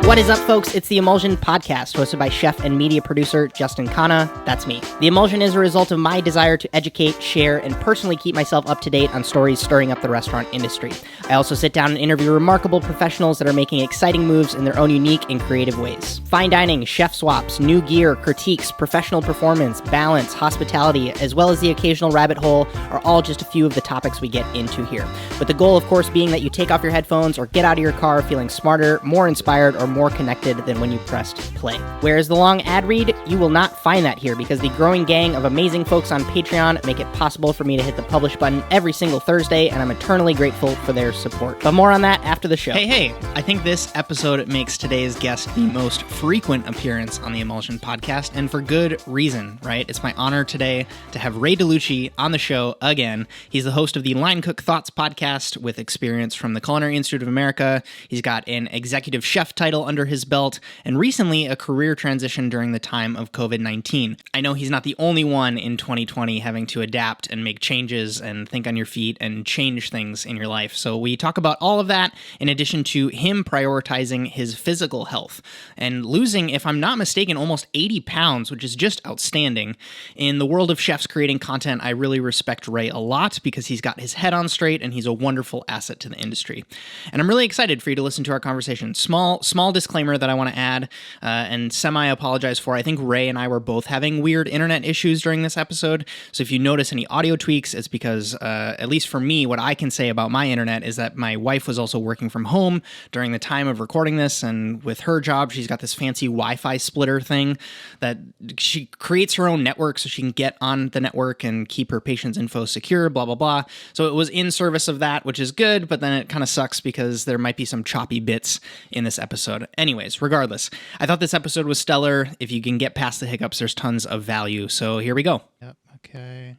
What is up, folks? It's the Emulsion podcast, hosted by chef and media producer Justin Khanna. That's me. The Emulsion is a result of my desire to educate, share, and personally keep myself up to date on stories stirring up the restaurant industry. I also sit down and interview remarkable professionals that are making exciting moves in their own unique and creative ways. Fine dining, chef swaps, new gear, critiques, professional performance, balance, hospitality, as well as the occasional rabbit hole are all just a few of the topics we get into here. With the goal, of course, being that you take off your headphones or get out of your car feeling smarter, more inspired, or more connected than when you pressed play. Whereas the long ad read, you will not find that here because the growing gang of amazing folks on Patreon make it possible for me to hit the publish button every single Thursday, and I'm eternally grateful for their support. But more on that after the show. Hey, I think this episode makes today's guest the most frequent appearance on the Emulsion podcast, and for good reason, right? It's my honor today to have Ray Delucci on the show again. He's the host of the Line Cook Thoughts podcast with experience from the Culinary Institute of America. He's got an executive chef title under his belt, and recently a career transition during the time of COVID-19. I know he's not the only one in 2020 having to adapt and make changes and think on your feet and change things in your life. So we talk about all of that in addition to him prioritizing his physical health and losing, if I'm not mistaken, almost 80 pounds, which is just outstanding. In the world of chefs creating content, I really respect Ray a lot because he's got his head on straight and he's a wonderful asset to the industry. And I'm really excited for you to listen to our conversation. Small disclaimer that I want to add and semi-apologize for. I think Ray and I were both having weird internet issues during this episode, so if you notice any audio tweaks, it's because, at least for me, what I can say about my internet is that my wife was also working from home during the time of recording this, and with her job, she's got this fancy Wi-Fi splitter thing that she creates her own network so she can get on the network and keep her patient's info secure, blah, blah, blah. So it was in service of that, which is good, but then it kind of sucks because there might be some choppy bits in this episode. Anyways, regardless, I thought this episode was stellar. If you can get past the hiccups, there's tons of value. So here we go. Yep. Okay.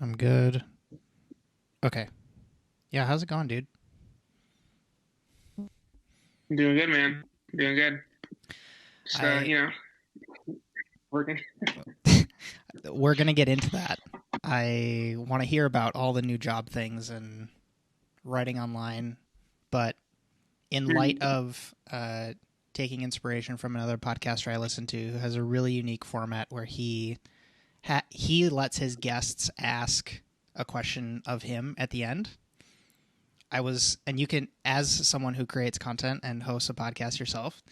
I'm good. Okay. Yeah. How's it going, dude? I'm doing good, man. Doing good. Just, working. We're going to get into that. I want to hear about all the new job things and writing online, but in light of taking inspiration from another podcaster I listen to who has a really unique format where he lets his guests ask a question of him at the end. And you can, as someone who creates content and hosts a podcast yourself,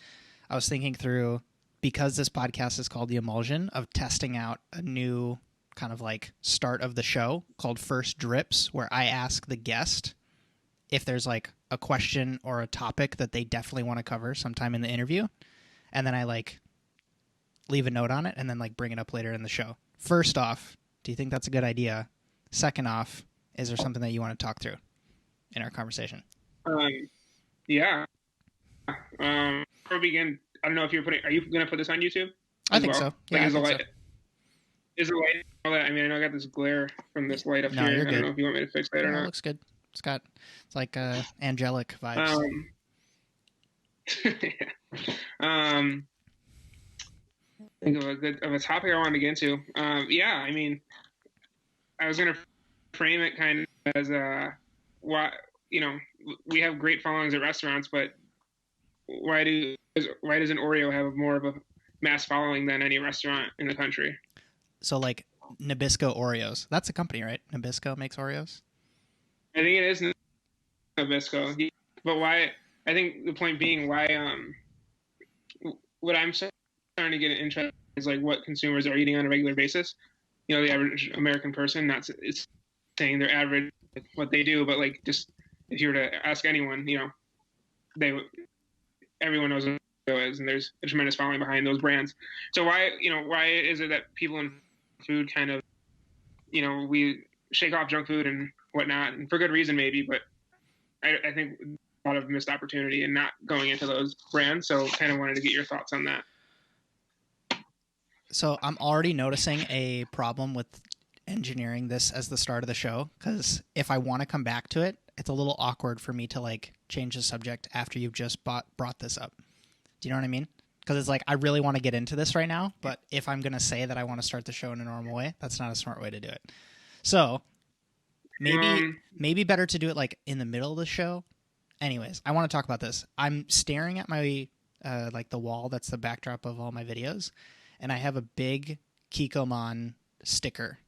I was thinking through, because this podcast is called The Emulsion, of testing out a new kind of like start of the show called First Drips, where I ask the guest if there's like a question or a topic that they definitely want to cover sometime in the interview. And then I like leave a note on it and then like bring it up later in the show. First off, do you think that's a good idea? Second off, is there something that you want to talk through in our conversation? Yeah. Before we begin, I don't know if are you going to put this on YouTube? I think so. Yeah, Is the light, I mean, I know I got this glare from this light up here. You're I don't know if you want me to fix that or not. It looks good. It's like angelic vibes. Think of a topic I wanted to get into. I mean, I was gonna frame it kind of as why we have great followings at restaurants, but why doesn't Oreo have more of a mass following than any restaurant in the country? So like Nabisco Oreos, that's a company, right? Nabisco makes Oreos. I think it is Nabisco, but why? I think the point being why. What I'm starting to get interested in is like what consumers are eating on a regular basis. The average American person. It's saying their average what they do, but like just if you were to ask anyone, everyone knows what Oreo is, and there's a tremendous following behind those brands. So why is it that people in food kind of, we shake off junk food and whatnot, and for good reason maybe, but I think a lot of missed opportunity in not going into those brands. So kind of wanted to get your thoughts on that. So I'm already noticing a problem with engineering this as the start of the show, because if I want to come back to it, it's a little awkward for me to like change the subject after you've just brought this up. Do you know what I mean? Because it's like, I really want to get into this right now, but if I'm going to say that I want to start the show in a normal way, that's not a smart way to do it. So maybe better to do it like in the middle of the show. Anyways, I want to talk about this. I'm staring at my like the wall that's the backdrop of all my videos, and I have a big Kikkoman sticker.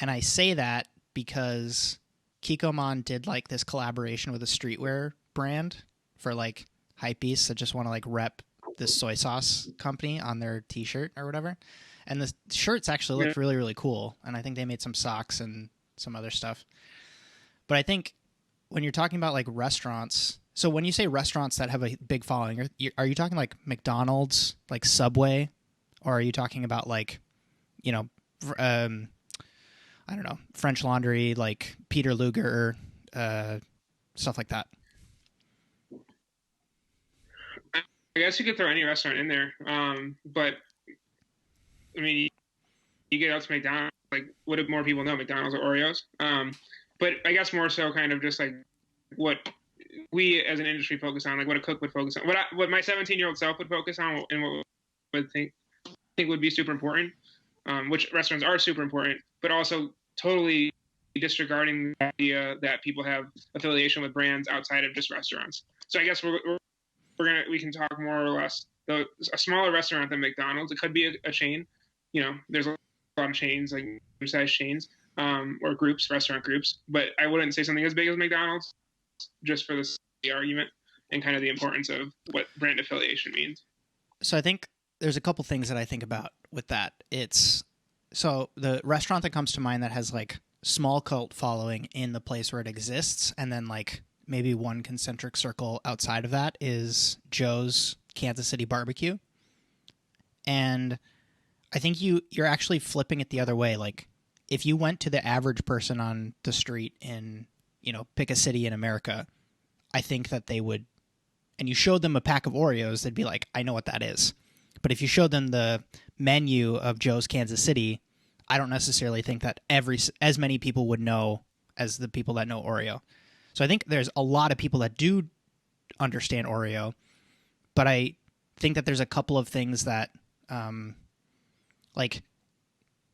And I say that because Kikkoman did like this collaboration with a streetwear brand for like hypebeasts that just want to like rep this soy sauce company on their t-shirt or whatever. And the shirts actually looked really, really cool. And I think they made some socks and some other stuff. But I think when you're talking about like restaurants, so when you say restaurants that have a big following, are you talking like McDonald's, like Subway, or are you talking about like, you know, I don't know, French Laundry, like Peter Luger, stuff like that? I guess you could throw any restaurant in there, but I mean, you get out to McDonald's, like, what do more people know, McDonald's or Oreos? But I guess more so kind of just like what we as an industry focus on, like what a cook would focus on, what my 17-year-old self would focus on, and what would think would be super important, which restaurants are super important, but also totally disregarding the idea that people have affiliation with brands outside of just restaurants. So I guess we can talk more or less. A smaller restaurant than McDonald's, it could be a chain. You know, there's a lot of chains, like size chains, or groups, restaurant groups. But I wouldn't say something as big as McDonald's, just for the argument and kind of the importance of what brand affiliation means. So I think there's a couple things that I think about with that. So the restaurant that comes to mind that has like small cult following in the place where it exists, and then like maybe one concentric circle outside of that, is Joe's Kansas City Barbecue. And I think you're actually flipping it the other way. Like if you went to the average person on the street in, you know, pick a city in America, I think that they would, and you showed them a pack of Oreos, they'd be like, I know what that is. But if you showed them the menu of Joe's Kansas City, I don't necessarily think that as many people would know as the people that know Oreo. So I think there's a lot of people that do understand Oreo, but I think that there's a couple of things that, like,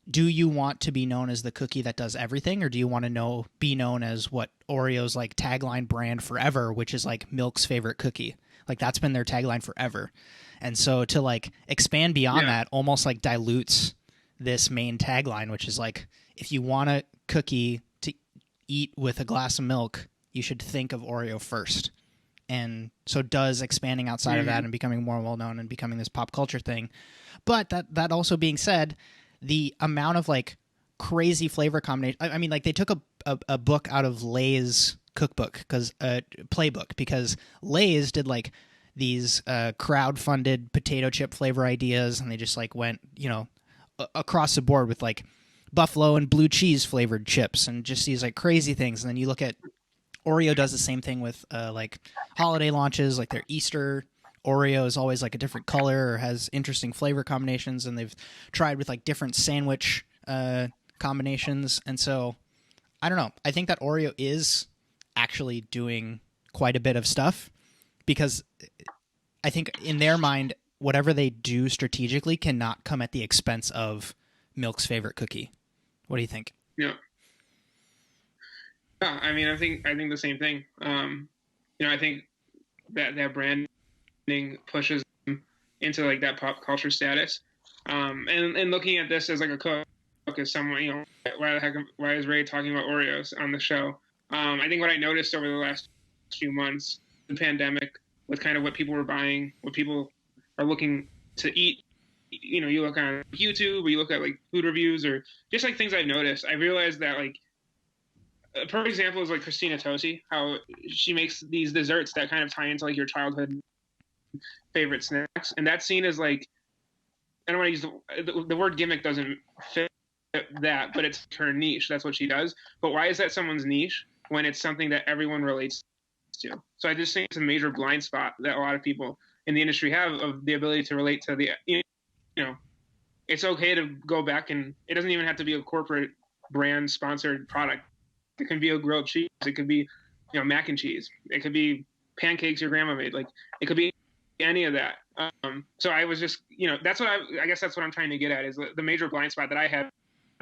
do you want to be known as the cookie that does everything, or do you want to be known as what Oreo's like tagline brand forever, which is like milk's favorite cookie? Like that's been their tagline forever. And so to like expand beyond that almost like dilutes this main tagline, which is like, if you want a cookie to eat with a glass of milk, you should think of Oreo first. And so does expanding outside of that and becoming more well-known and becoming this pop culture thing. But that also being said, the amount of like crazy flavor combination, I mean, like they took a book out of Lay's cookbook, playbook, because Lay's did like these crowd-funded potato chip flavor ideas, and they just like went, you know, across the board with like buffalo and blue cheese flavored chips and just these like crazy things. And then you look at Oreo does the same thing with like holiday launches, like their Easter Oreo is always like a different color or has interesting flavor combinations, and they've tried with like different sandwich combinations. And so I don't know. I think that Oreo is actually doing quite a bit of stuff, because I think in their mind, whatever they do strategically cannot come at the expense of milk's favorite cookie. What do you think? Yeah. Yeah, I mean, I think the same thing. You know, I think that branding pushes them into like that pop culture status. And looking at this as like a cook, as someone, you know, why is Ray talking about Oreos on the show? I think what I noticed over the last few months, the pandemic, with kind of what people were buying, what people are looking to eat. You know, you look on YouTube or you look at like food reviews or just like things I've noticed. I realized that like a perfect example is like Christina Tosi, how she makes these desserts that kind of tie into like your childhood favorite snacks, and that's seen as like, I don't want to use the word gimmick doesn't fit that, but it's her niche. That's what she does. But why is that someone's niche when it's something that everyone relates to? So I just think it's a major blind spot that a lot of people in the industry have, of the ability to relate to the, you know, it's okay to go back, and it doesn't even have to be a corporate brand sponsored product. It can be a grilled cheese. It could be, you know, mac and cheese. It could be pancakes your grandma made. Like it could be any of that. So I was just, you know, that's what I guess that's what I'm trying to get at, is the major blind spot that I have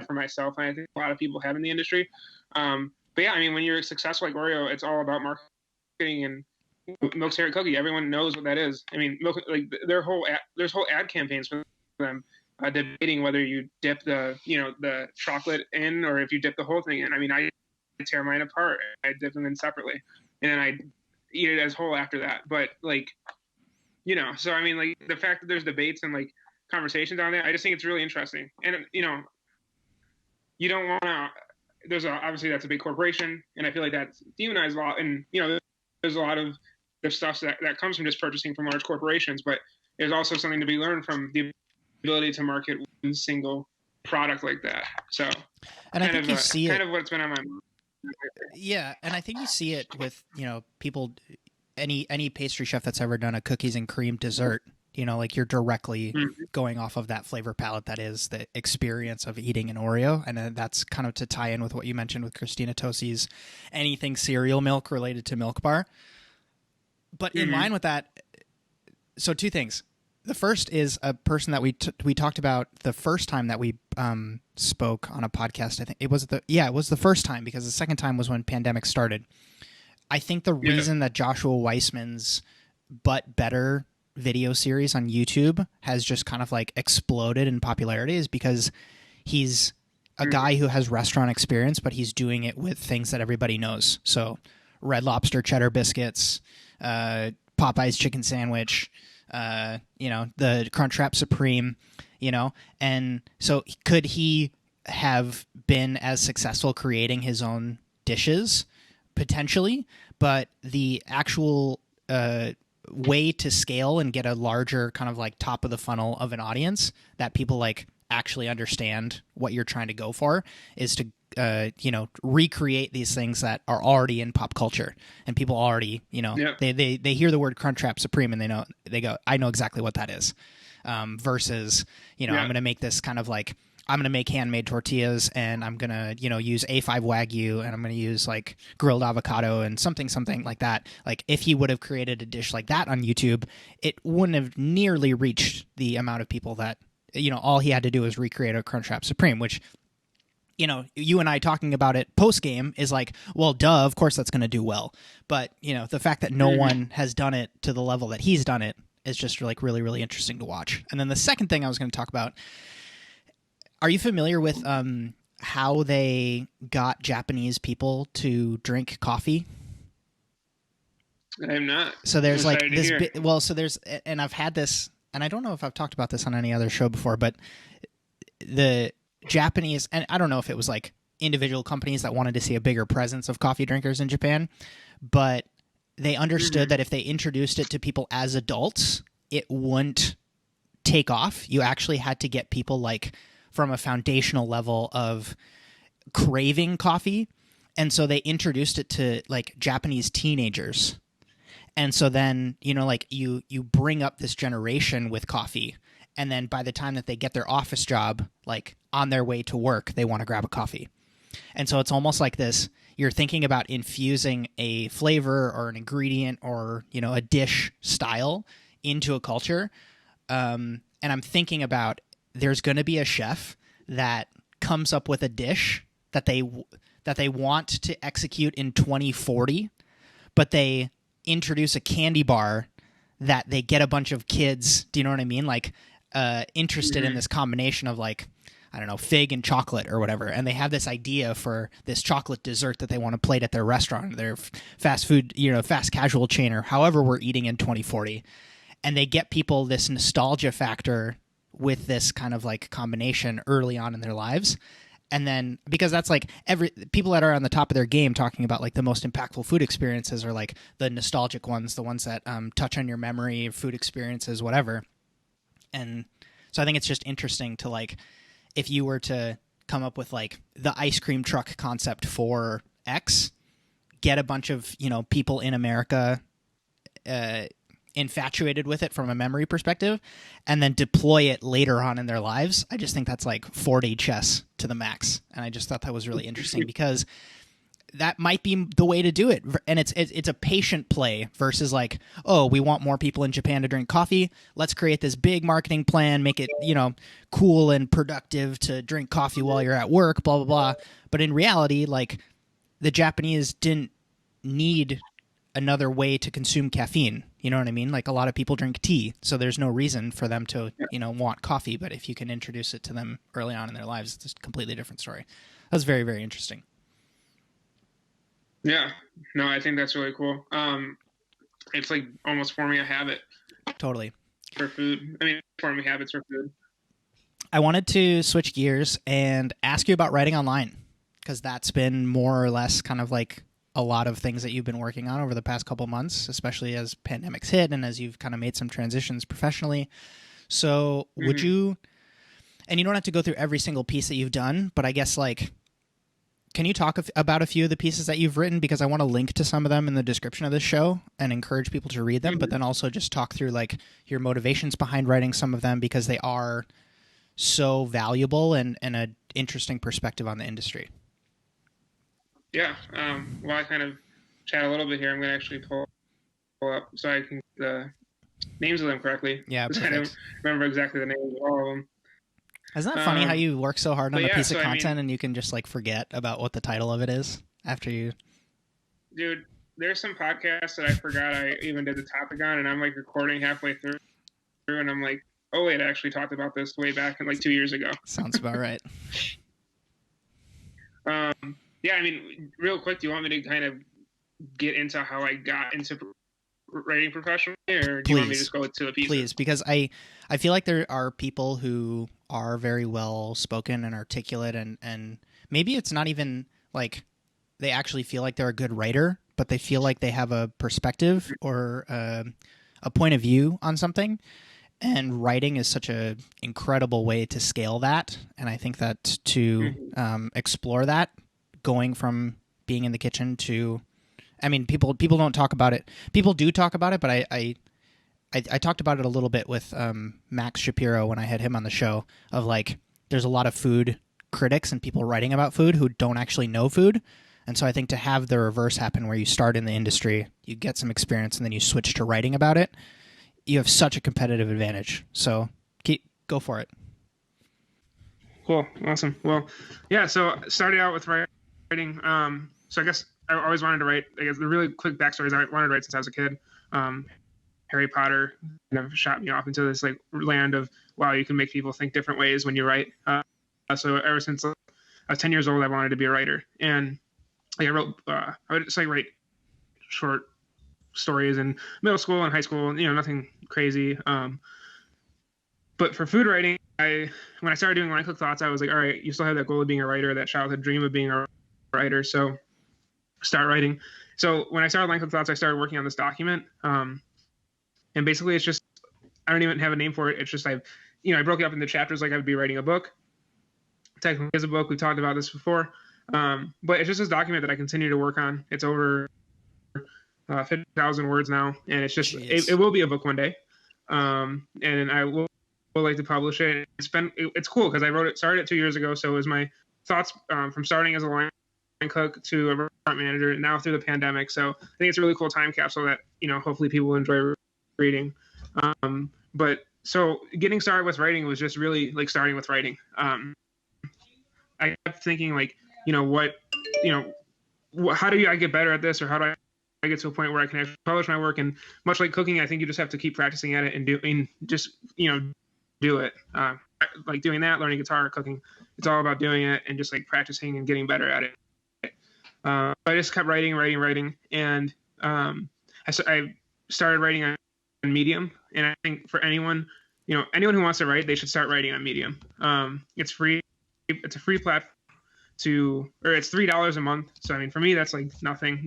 for myself, and I think a lot of people have in the industry. But yeah, I mean, when you're successful like Oreo, it's all about marketing and Milk's favorite cookie. Everyone knows what that is. I mean, Milk, like there's whole ad campaigns for them debating whether you dip the chocolate in or if you dip the whole thing in. I mean, I tear mine apart. I dip them in separately, and then I eat it as whole after that. But like, so I mean, like the fact that there's debates and like conversations on that, I just think it's really interesting. And you don't want to. Obviously that's a big corporation, and I feel like that's demonized a lot. And there's a lot of the stuff that comes from just purchasing from large corporations, but there's also something to be learned from the ability to market one single product like that. So, and I think you see kind of what's been on my mind. Yeah, and I think you see it with people, any pastry chef that's ever done a cookies and cream dessert. Like you're directly going off of that flavor palette that is the experience of eating an Oreo. And that's kind of to tie in with what you mentioned with Christina Tosi's anything cereal milk related to Milk Bar. But in line with that, so two things. The first is a person that we talked about the first time that we spoke on a podcast. I think it was the first time, because the second time was when pandemic started. I think the reason that Joshua Weissman's But Better video series on YouTube has just kind of like exploded in popularity is because he's a guy who has restaurant experience, but he's doing it with things that everybody knows. So Red Lobster cheddar biscuits, Popeye's chicken sandwich, the Crunchwrap Supreme, and so could he have been as successful creating his own dishes? Potentially, but the actual way to scale and get a larger kind of like top of the funnel of an audience that people like actually understand what you're trying to go for is to recreate these things that are already in pop culture, and people already they hear the word Crunchwrap Supreme and they go, I know exactly what that is, versus I'm going to make this kind of like, I'm going to make handmade tortillas and I'm going to, use A5 Wagyu and I'm going to use like grilled avocado and something like that. Like if he would have created a dish like that on YouTube, it wouldn't have nearly reached the amount of people that, all he had to do was recreate a Crunchwrap Supreme, which, you and I talking about it post game is like, well, duh, of course that's going to do well. But, the fact that no one has done it to the level that he's done it is just like really, really interesting to watch. And then the second thing I was going to talk about, are you familiar with how they got Japanese people to drink coffee? I'm not. So there's like this. And I've had this, and I don't know if I've talked about this on any other show before, but the Japanese, and I don't know if it was like individual companies that wanted to see a bigger presence of coffee drinkers in Japan, but they understood that if they introduced it to people as adults, it wouldn't take off. You actually had to get people like from a foundational level of craving coffee. And so they introduced it to like Japanese teenagers. And so then, like you bring up this generation with coffee. And then by the time that they get their office job, like on their way to work, they want to grab a coffee. And so it's almost like this, you're thinking about infusing a flavor or an ingredient or, a dish style into a culture. And I'm thinking about, there's going to be a chef that comes up with a dish that they want to execute in 2040, but they introduce a candy bar that they get a bunch of kids, do you know what I mean? Like interested in this combination of like, I don't know, fig and chocolate or whatever. And they have this idea for this chocolate dessert that they want to plate at their restaurant, their fast food, fast casual chain, or however we're eating in 2040. And they get people this nostalgia factor with this kind of like combination early on in their lives. And then because that's like people that are on the top of their game talking about like the most impactful food experiences are like the nostalgic ones, the ones that touch on your memory, food experiences, whatever. And so I think it's just interesting to like, if you were to come up with like the ice cream truck concept for X, get a bunch of, people in America, infatuated with it from a memory perspective, and then deploy it later on in their lives. I just think that's like 4D chess to the max. And I just thought that was really interesting because that might be the way to do it. And it's a patient play versus like, oh, we want more people in Japan to drink coffee. Let's create this big marketing plan, make it, cool and productive to drink coffee while you're at work, blah, blah, blah. But in reality, like the Japanese didn't need another way to consume caffeine. You know what I mean? Like a lot of people drink tea, so there's no reason for them to, want coffee. But if you can introduce it to them early on in their lives, it's a completely different story. That's very, very interesting. Yeah, no, I think that's really cool. It's like almost forming a habit. Totally. For food. I mean, forming habits for food. I wanted to switch gears and ask you about writing online, because that's been more or less kind of like a lot of things that you've been working on over the past couple months, especially as pandemics hit and as you've kind of made some transitions professionally. So would you, and you don't have to go through every single piece that you've done, but I guess like, can you talk about a few of the pieces that you've written? Because I want to link to some of them in the description of this show and encourage people to read them, but then also just talk through like your motivations behind writing some of them, because they are so valuable and an interesting perspective on the industry. Yeah. Well, I kind of chat a little bit here. I'm going to actually pull up so I can the names of them correctly. Yeah, perfect. I don't remember exactly the names of all of them. Isn't that funny how you work so hard on a piece of content and you can just like forget about what the title of it is after you? Dude, there's some podcasts that I forgot I even did the topic on, and I'm like recording halfway through, and I'm like, oh wait, I actually talked about this way back in like 2 years ago. Sounds about right. Yeah, I mean, real quick, do you want me to kind of get into how I got into writing professionally, or do you want me to just go to the pieces? Please, because I feel like there are people who are very well spoken and articulate, and maybe it's not even like they actually feel like they're a good writer, but they feel like they have a perspective or a point of view on something. And writing is such an incredible way to scale that. And I think that to explore that, going from being in the kitchen to, I mean, people don't talk about it. People do talk about it, but I talked about it a little bit with Max Shapiro when I had him on the show, of like, there's a lot of food critics and people writing about food who don't actually know food. And so I think to have the reverse happen, where you start in the industry, you get some experience, and then you switch to writing about it, you have such a competitive advantage. So go for it. Cool. Awesome. Well, yeah, so started out with writing. So I guess I always wanted to write. I guess the really quick backstory is I wanted to write since I was a kid. Harry Potter kind of shot me off into this like land of, wow, you can make people think different ways when you write. So ever since I was 10 years old, I wanted to be a writer. And like, I would just like write short stories in middle school and high school, nothing crazy. But for food writing, when I started doing Line Cook Thoughts, I was like, all right, you still have that goal of being a writer, that childhood dream of being a writer. So start writing. So when I started Line Cook Thoughts, I started working on this document. And basically it's just, I don't even have a name for it. It's just, I broke it up into chapters like I would be writing a book. Technically it's a book. We talked about this before. But it's just this document that I continue to work on. It's over 50,000 words now. And it's just, it will be a book one day. And I will like to publish it. It's cool because started it 2 years ago. So it was my thoughts from starting as a line cook to a restaurant manager, and now through the pandemic. So I think it's a really cool time capsule that, hopefully people will enjoy reading. But so getting started with writing was just really like starting with writing. I kept thinking like, how do I get better at this, or how do I get to a point where I can actually publish my work? And much like cooking, I think you just have to keep practicing at it and do it. Like doing that, learning guitar, cooking, it's all about doing it and just like practicing and getting better at it. I just kept writing. And I started writing on Medium. And I think for anyone who wants to write, they should start writing on Medium. It's free. It's a free platform it's $3 a month. So, I mean, for me, that's like nothing,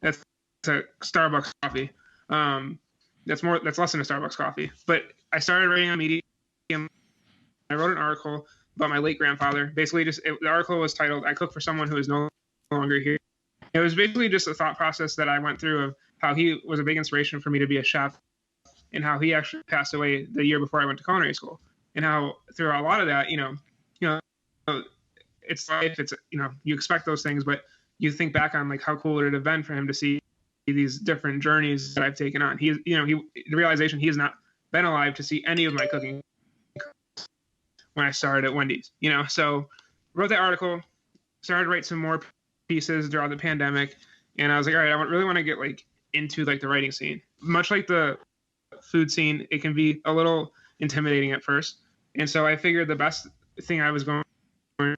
that's a Starbucks coffee. That's less than a Starbucks coffee. But I started writing on Medium. I wrote an article about my late grandfather. Basically, the article was titled, "I Cook for Someone Who Is No Longer Here." It was basically just a thought process that I went through of how he was a big inspiration for me to be a chef, and how he actually passed away the year before I went to culinary school, and how through a lot of that, it's life. It's you expect those things, but you think back on like how cool it would have been for him to see these different journeys that I've taken on. The realization he has not been alive to see any of my cooking when I started at Wendy's. So wrote that article, started to write some more pieces throughout the pandemic, and I was like, all right, I really want to get like into like the writing scene. Much like the food scene, it can be a little intimidating at first. And so I figured the best thing I was going for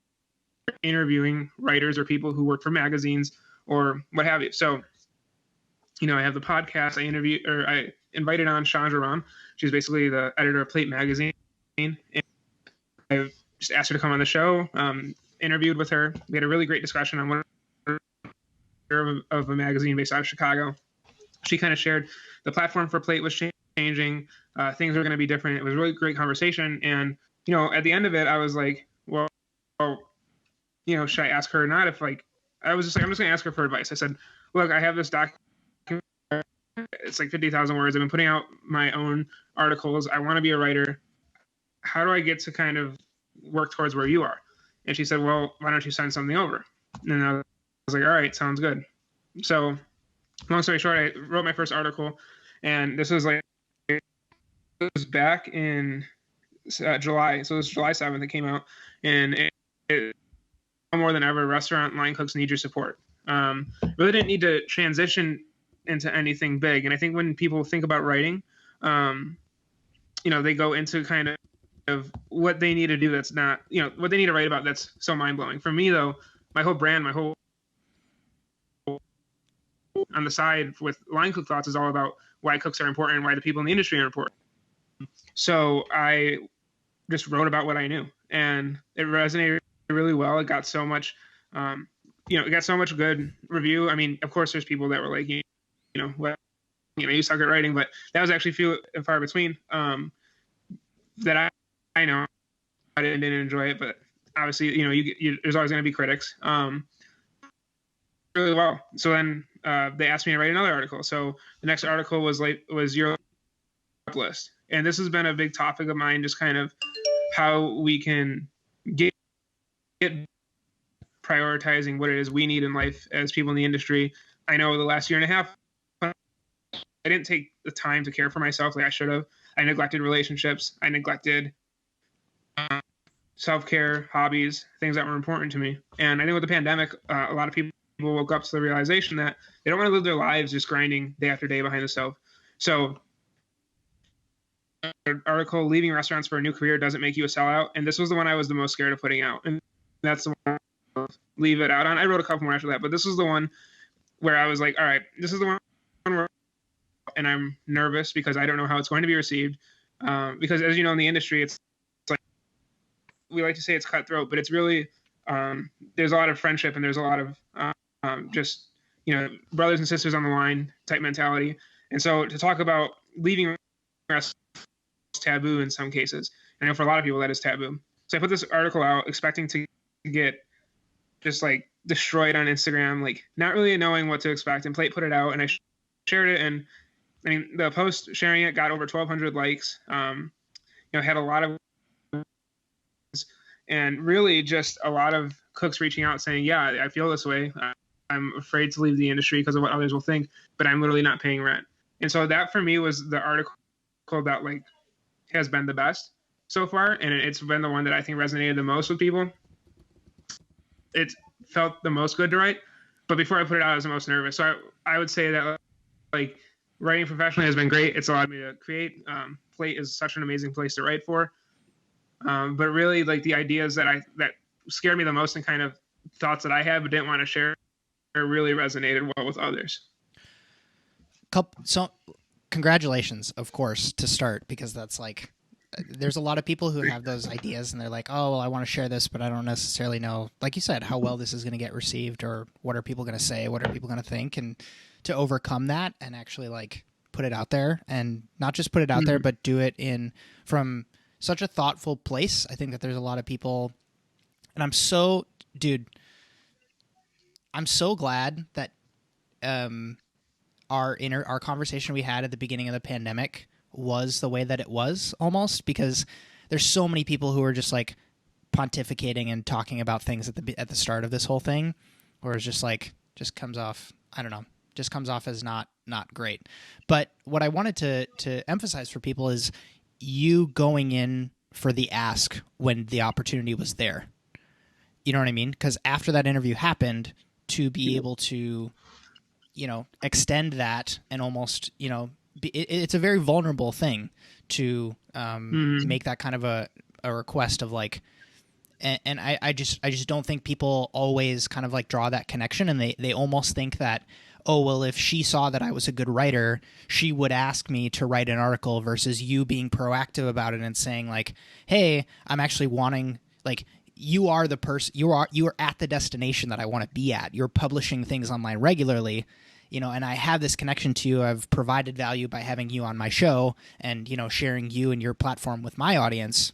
interviewing writers or people who work for magazines or what have you. So, you know, I have the podcast. I invited on Chandra Ram. She's basically the editor of Plate magazine. And I just asked her to come on the show, interviewed with her. We had a really great discussion on what of a magazine based out of Chicago. She kind of shared the platform for Plate was changing. Things were going to be different. It was a really great conversation. And, you know, at the end of it, I was like, well, you know, should I ask her or not? I was just like, I'm just going to ask her for advice. I said, look, I have this document. It's like 50,000 words. I've been putting out my own articles. I want to be a writer. How do I get to kind of work towards where you are? And she said, well, why don't you send something over? And I was like, all right, sounds good. So long story short, I wrote my first article, and this was back in July. So it was July 7th it came out, and it more than ever, restaurant line cooks need your support. Really didn't need to transition into anything big. And I think when people think about writing, you know, they go into kind of what they need to do that's not, you know, what they need to write about that's so mind-blowing. For me, though, my whole brand, my whole on the side with Line Cook Thoughts is all about why cooks are important and why the people in the industry are important. So I just wrote about what I knew, and it resonated really well. It got so much, you know, it got so much good review. I mean, of course, there's people that were like, you know, well, you know, you suck at writing, but that was actually few and far between. That I know I didn't enjoy it, but obviously, you know, there's always going to be critics. Really well. So then they asked me to write another article. So the next article was your list, and this has been a big topic of mine. Just kind of how we can get prioritizing what it is we need in life as people in the industry. I know the last year and a half, I didn't take the time to care for myself like I should have. I neglected relationships. I neglected self-care, hobbies, things that were important to me. And I think with the pandemic, a lot of people woke up to the realization that they don't want to live their lives just grinding day after day behind the stove. So article, leaving restaurants for a new career doesn't make you a sellout. And this was the one I was the most scared of putting out. And that's the one I'll leave it out on. I wrote a couple more after that, but this was the one where I was like, all right, this is the one where, and I'm nervous because I don't know how it's going to be received. Because as you know, in the industry, it's like, we like to say it's cutthroat, but it's really, there's a lot of friendship and there's a lot of just, you know, brothers and sisters on the line type mentality. And so to talk about leaving restaurants is taboo in some cases. I know for a lot of people that is taboo. So I put this article out expecting to get just like destroyed on Instagram, like not really knowing what to expect. And Plate put it out, and I shared it. And I mean, the post sharing it got over 1,200 likes. You know, had a lot of, and really just a lot of cooks reaching out saying, yeah, I feel this way. I'm afraid to leave the industry because of what others will think, but I'm literally not paying rent. And so that for me was the article that like has been the best so far. And it's been the one that I think resonated the most with people. It felt the most good to write, but before I put it out, I was the most nervous. So I would say that like writing professionally has been great. It's allowed me to create. Plate is such an amazing place to write for. But really like the ideas that scared me the most and kind of thoughts that I had but didn't want to share really resonated well with others. So congratulations, of course, to start, because that's like, there's a lot of people who have those ideas and they're like, oh, well, I want to share this, but I don't necessarily know, like you said, how well this is going to get received, or what are people going to say? What are people going to think? And to overcome that and actually like put it out there, and not just put it out there, but do it from such a thoughtful place. I think that there's a lot of people, and I'm so glad that our conversation we had at the beginning of the pandemic was the way that it was, almost, because there's so many people who are just like pontificating and talking about things at the start of this whole thing, where it's just like, just comes off, I don't know, just comes off as not great. But what I wanted to emphasize for people is you going in for the ask when the opportunity was there. You know what I mean? Because after that interview happened, to be able to extend that and almost, it's a very vulnerable thing to make that kind of a request of like, and I just don't think people always kind of like draw that connection, and they almost think that, oh, well, if she saw that I was a good writer, she would ask me to write an article, versus you being proactive about it and saying like, hey, I'm actually wanting, like, you are the person, you are at the destination that I want to be at. You're publishing things online regularly, and I have this connection to you. I've provided value by having you on my show and, sharing you and your platform with my audience.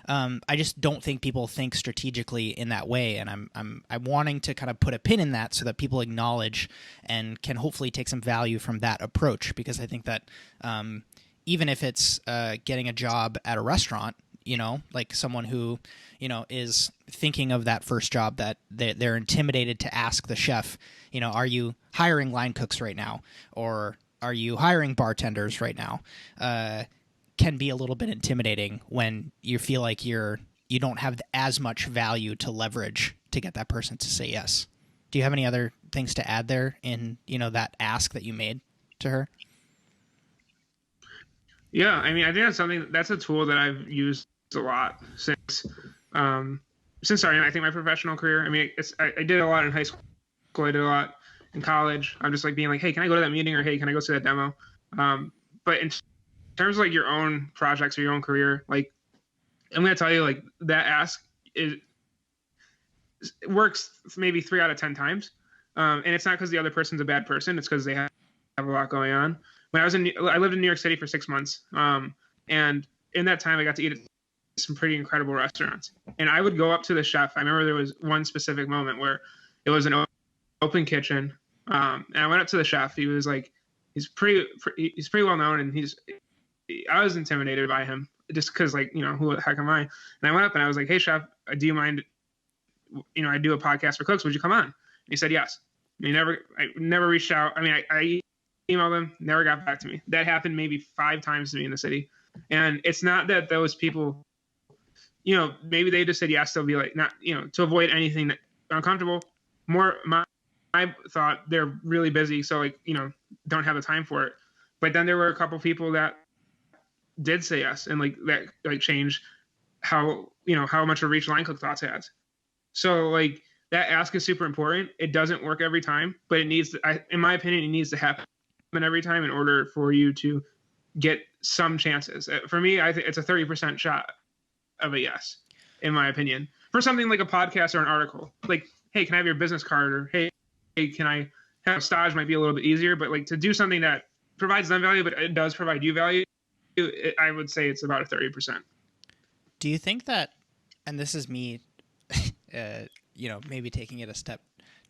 I just don't think people think strategically in that way, and I'm wanting to kind of put a pin in that so that people acknowledge and can hopefully take some value from that approach, because I think that even if it's getting a job at a restaurant, like someone who is thinking of that first job, that they're intimidated to ask the chef, are you hiring line cooks right now, or are you hiring bartenders right now? Can be a little bit intimidating when you feel like you don't have as much value to leverage to get that person to say yes. Do you have any other things to add there in, that ask that you made to her? Yeah, I mean, I think that's a tool that I've used a lot since starting, I think, my professional career. I mean, I did a lot in high school. I did a lot in college. I'm just like being like, hey, can I go to that meeting, or hey, can I go see that demo? But in terms of like your own projects or your own career, like, I'm going to tell you, like, that ask it works maybe 3 out of 10 times. And it's not because the other person's a bad person. It's because they have a lot going on. When I lived in New York City for 6 months. And in that time I got to eat at some pretty incredible restaurants. And I would go up to the chef. I remember there was one specific moment where it was an open kitchen. And I went up to the chef. He was like, he's pretty well known, and I was intimidated by him just because, like, who the heck am I? And I went up and I was like, hey, chef, do you mind, I do a podcast for cooks. Would you come on? And he said yes. I never reached out. I mean, I emailed him, never got back to me. That happened maybe 5 times to me in the city. And it's not that those people, maybe they just said yes. They'll be like, not, to avoid anything that uncomfortable. More, I thought they're really busy, so, like, don't have the time for it. But then there were a couple people that did say yes, and like that, like, changed how much of a reach Line Cook Thoughts has. So, like, that ask is super important. It doesn't work every time, but it needs to, in my opinion, it needs to happen every time in order for you to get some chances. For me, I think it's a 30% shot of a yes, in my opinion. For something like a podcast or an article, like, hey, can I have your business card? Or hey, can I have a stage? Might be a little bit easier, but like, to do something that provides them value, but it does provide you value, I would say it's about a 30%. Do you think that, and this is me, maybe taking it a step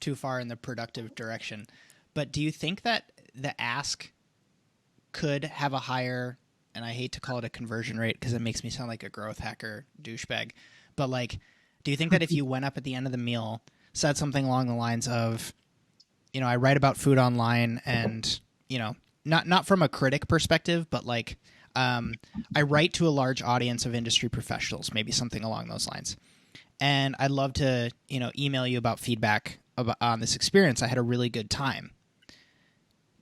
too far in the productive direction, but do you think that the ask could have a higher, and I hate to call it a conversion rate because it makes me sound like a growth hacker douchebag, but like, do you think that if you went up at the end of the meal, said something along the lines of, I write about food online, and, not from a critic perspective, but like, I write to a large audience of industry professionals, maybe something along those lines. And I'd love to, email you about feedback on this experience. I had a really good time.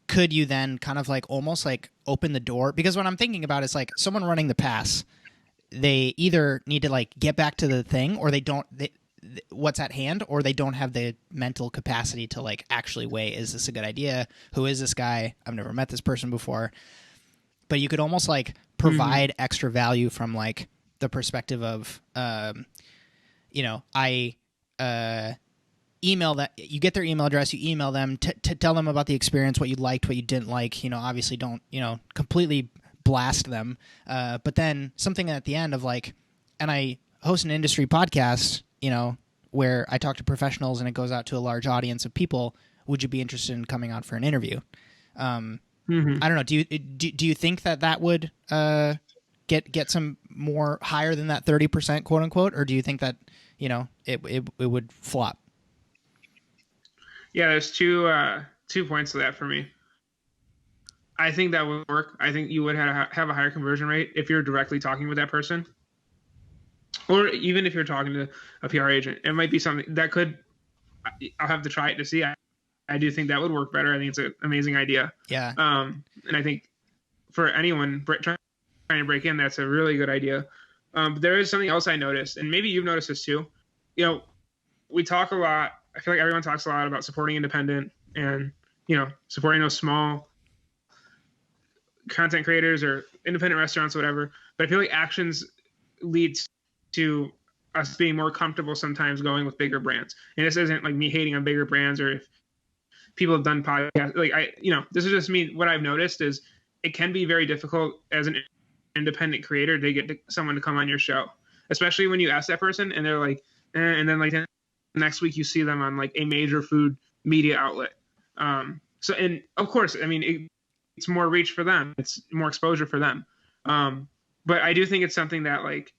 Could you then kind of like almost like open the door? Because what I'm thinking about is like someone running the pass, they either need to like get back to the thing, or what's at hand, or they don't have the mental capacity to like actually weigh, is this a good idea? Who is this guy? I've never met this person before. But you could almost like provide extra value from like the perspective of, I email that, you get their email address, you email them to tell them about the experience, what you liked, what you didn't like, obviously don't, completely blast them. But then something at the end of like, and I host an industry podcast, where I talk to professionals and it goes out to a large audience of people. Would you be interested in coming on for an interview? I don't know. Do you think that would get some more higher than that 30%, quote unquote, or do you think that it would flop? Yeah, there's two points to that for me. I think that would work. I think you would have a higher conversion rate if you're directly talking with that person, or even if you're talking to a PR agent. It might be something that could. I'll have to try it to see. I I do think that would work better. I think it's an amazing idea. Yeah. And I think for anyone trying to break in, that's a really good idea. But there is something else I noticed, and maybe you've noticed this too. You know, we talk a lot. I feel like everyone talks a lot about supporting independent and, you know, supporting those small content creators or independent restaurants, or whatever. But I feel like actions leads to us being more comfortable sometimes going with bigger brands. And this isn't like me hating on bigger brands, or if people have done podcasts. Like this is just me. What I've noticed is it can be very difficult as an independent creator to get someone to come on your show, especially when you ask that person and they're like, and then like next week you see them on like a major food media outlet. So, and of course, I mean, it's more reach for them. It's more exposure for them. But I do think it's something that, like,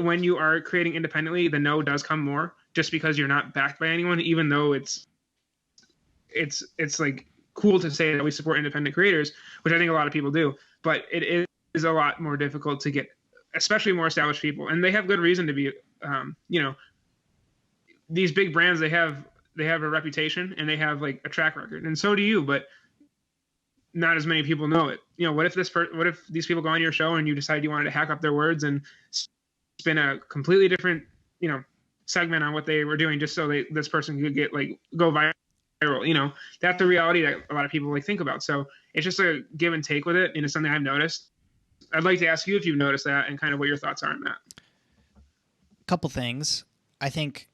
when you are creating independently, the no does come more, just because you're not backed by anyone, even though it's like cool to say that we support independent creators, which I think a lot of people do, but it is a lot more difficult to get, especially more established people. And they have good reason to be, these big brands, they have a reputation and they have like a track record, and so do you, but not as many people know it. You know, what if these people go on your show and you decide you wanted to hack up their words and spin a completely different, segment on what they were doing just so this person could get like go viral. That's the reality that a lot of people like think about. So it's just a give and take with it, and it's something I've noticed. I'd like to ask you if you've noticed that and kind of what your thoughts are on that. Couple things. I think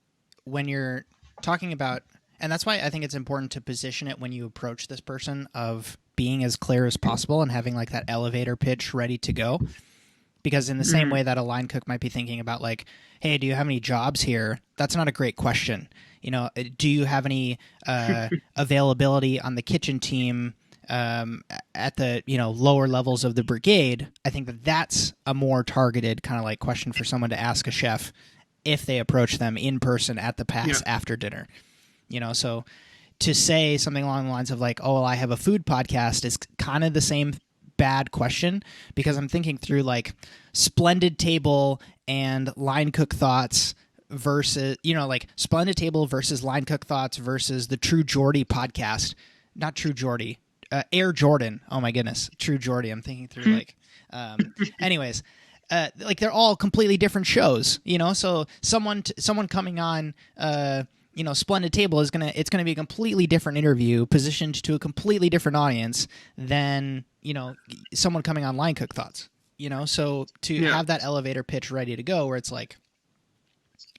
when you're talking about, and that's why I think it's important to position it when you approach this person, of being as clear as possible and having like that elevator pitch ready to go. Because in the same way that a line cook might be thinking about like, hey, do you have any jobs here? That's not a great question. Do you have any availability on the kitchen team at the, lower levels of the brigade? I think that's a more targeted kind of like question for someone to ask a chef if they approach them in person at the pass after dinner. So to say something along the lines of like, oh, well, I have a food podcast is kind of the same bad question, because I'm thinking through like Splendid Table and Line Cook Thoughts versus, like Splendid Table versus Line Cook Thoughts versus the True Geordie podcast. Not True Geordie, Air Jordan. Oh my goodness. True Geordie. I'm thinking through like, anyways, like they're all completely different shows, so someone coming on, Splendid Table it's gonna be a completely different interview positioned to a completely different audience than, someone coming on Line Cook Thoughts, so to have that elevator pitch ready to go where it's like,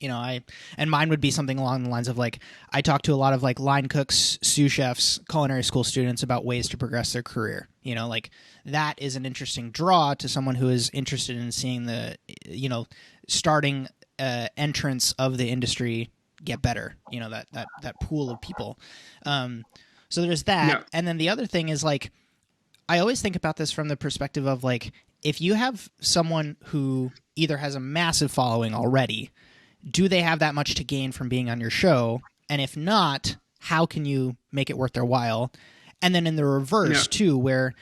and mine would be something along the lines of like, I talk to a lot of like line cooks, sous chefs, culinary school students about ways to progress their career. Like that is an interesting draw to someone who is interested in seeing the, starting entrance of the industry get better, that pool of people. So there's that. Yeah. And then the other thing is like, I always think about this from the perspective of like, if you have someone who either has a massive following already, do they have that much to gain from being on your show? And if not, how can you make it worth their while? And then in the reverse too, where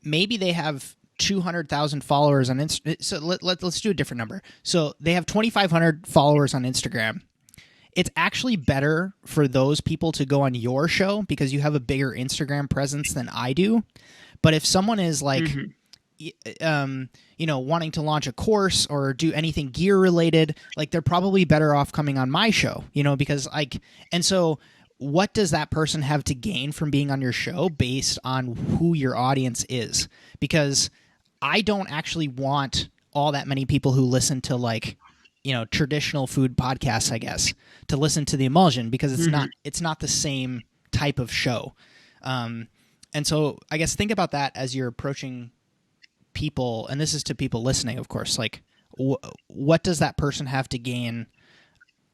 maybe they have 200,000 followers on Instagram. So let's do a different number. So they have 2,500 followers on Instagram. It's actually better for those people to go on your show because you have a bigger Instagram presence than I do. But if someone is like, wanting to launch a course or do anything gear related, like they're probably better off coming on my show, because and so what does that person have to gain from being on your show based on who your audience is? Because I don't actually want all that many people who listen to like, traditional food podcasts, I guess, to listen to the Emulsion, because it's not the same type of show. And so I guess think about that as you're approaching people, and this is to people listening, of course, like what does that person have to gain,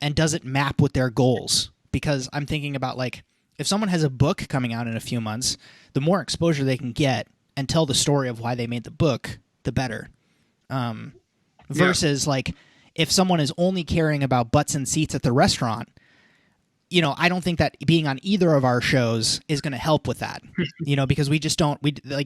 and does it map with their goals? Because I'm thinking about like, if someone has a book coming out in a few months, the more exposure they can get and tell the story of why they made the book, the better. Versus like, if someone is only caring about butts and seats at the restaurant, I don't think that being on either of our shows is going to help with that, because we just don't,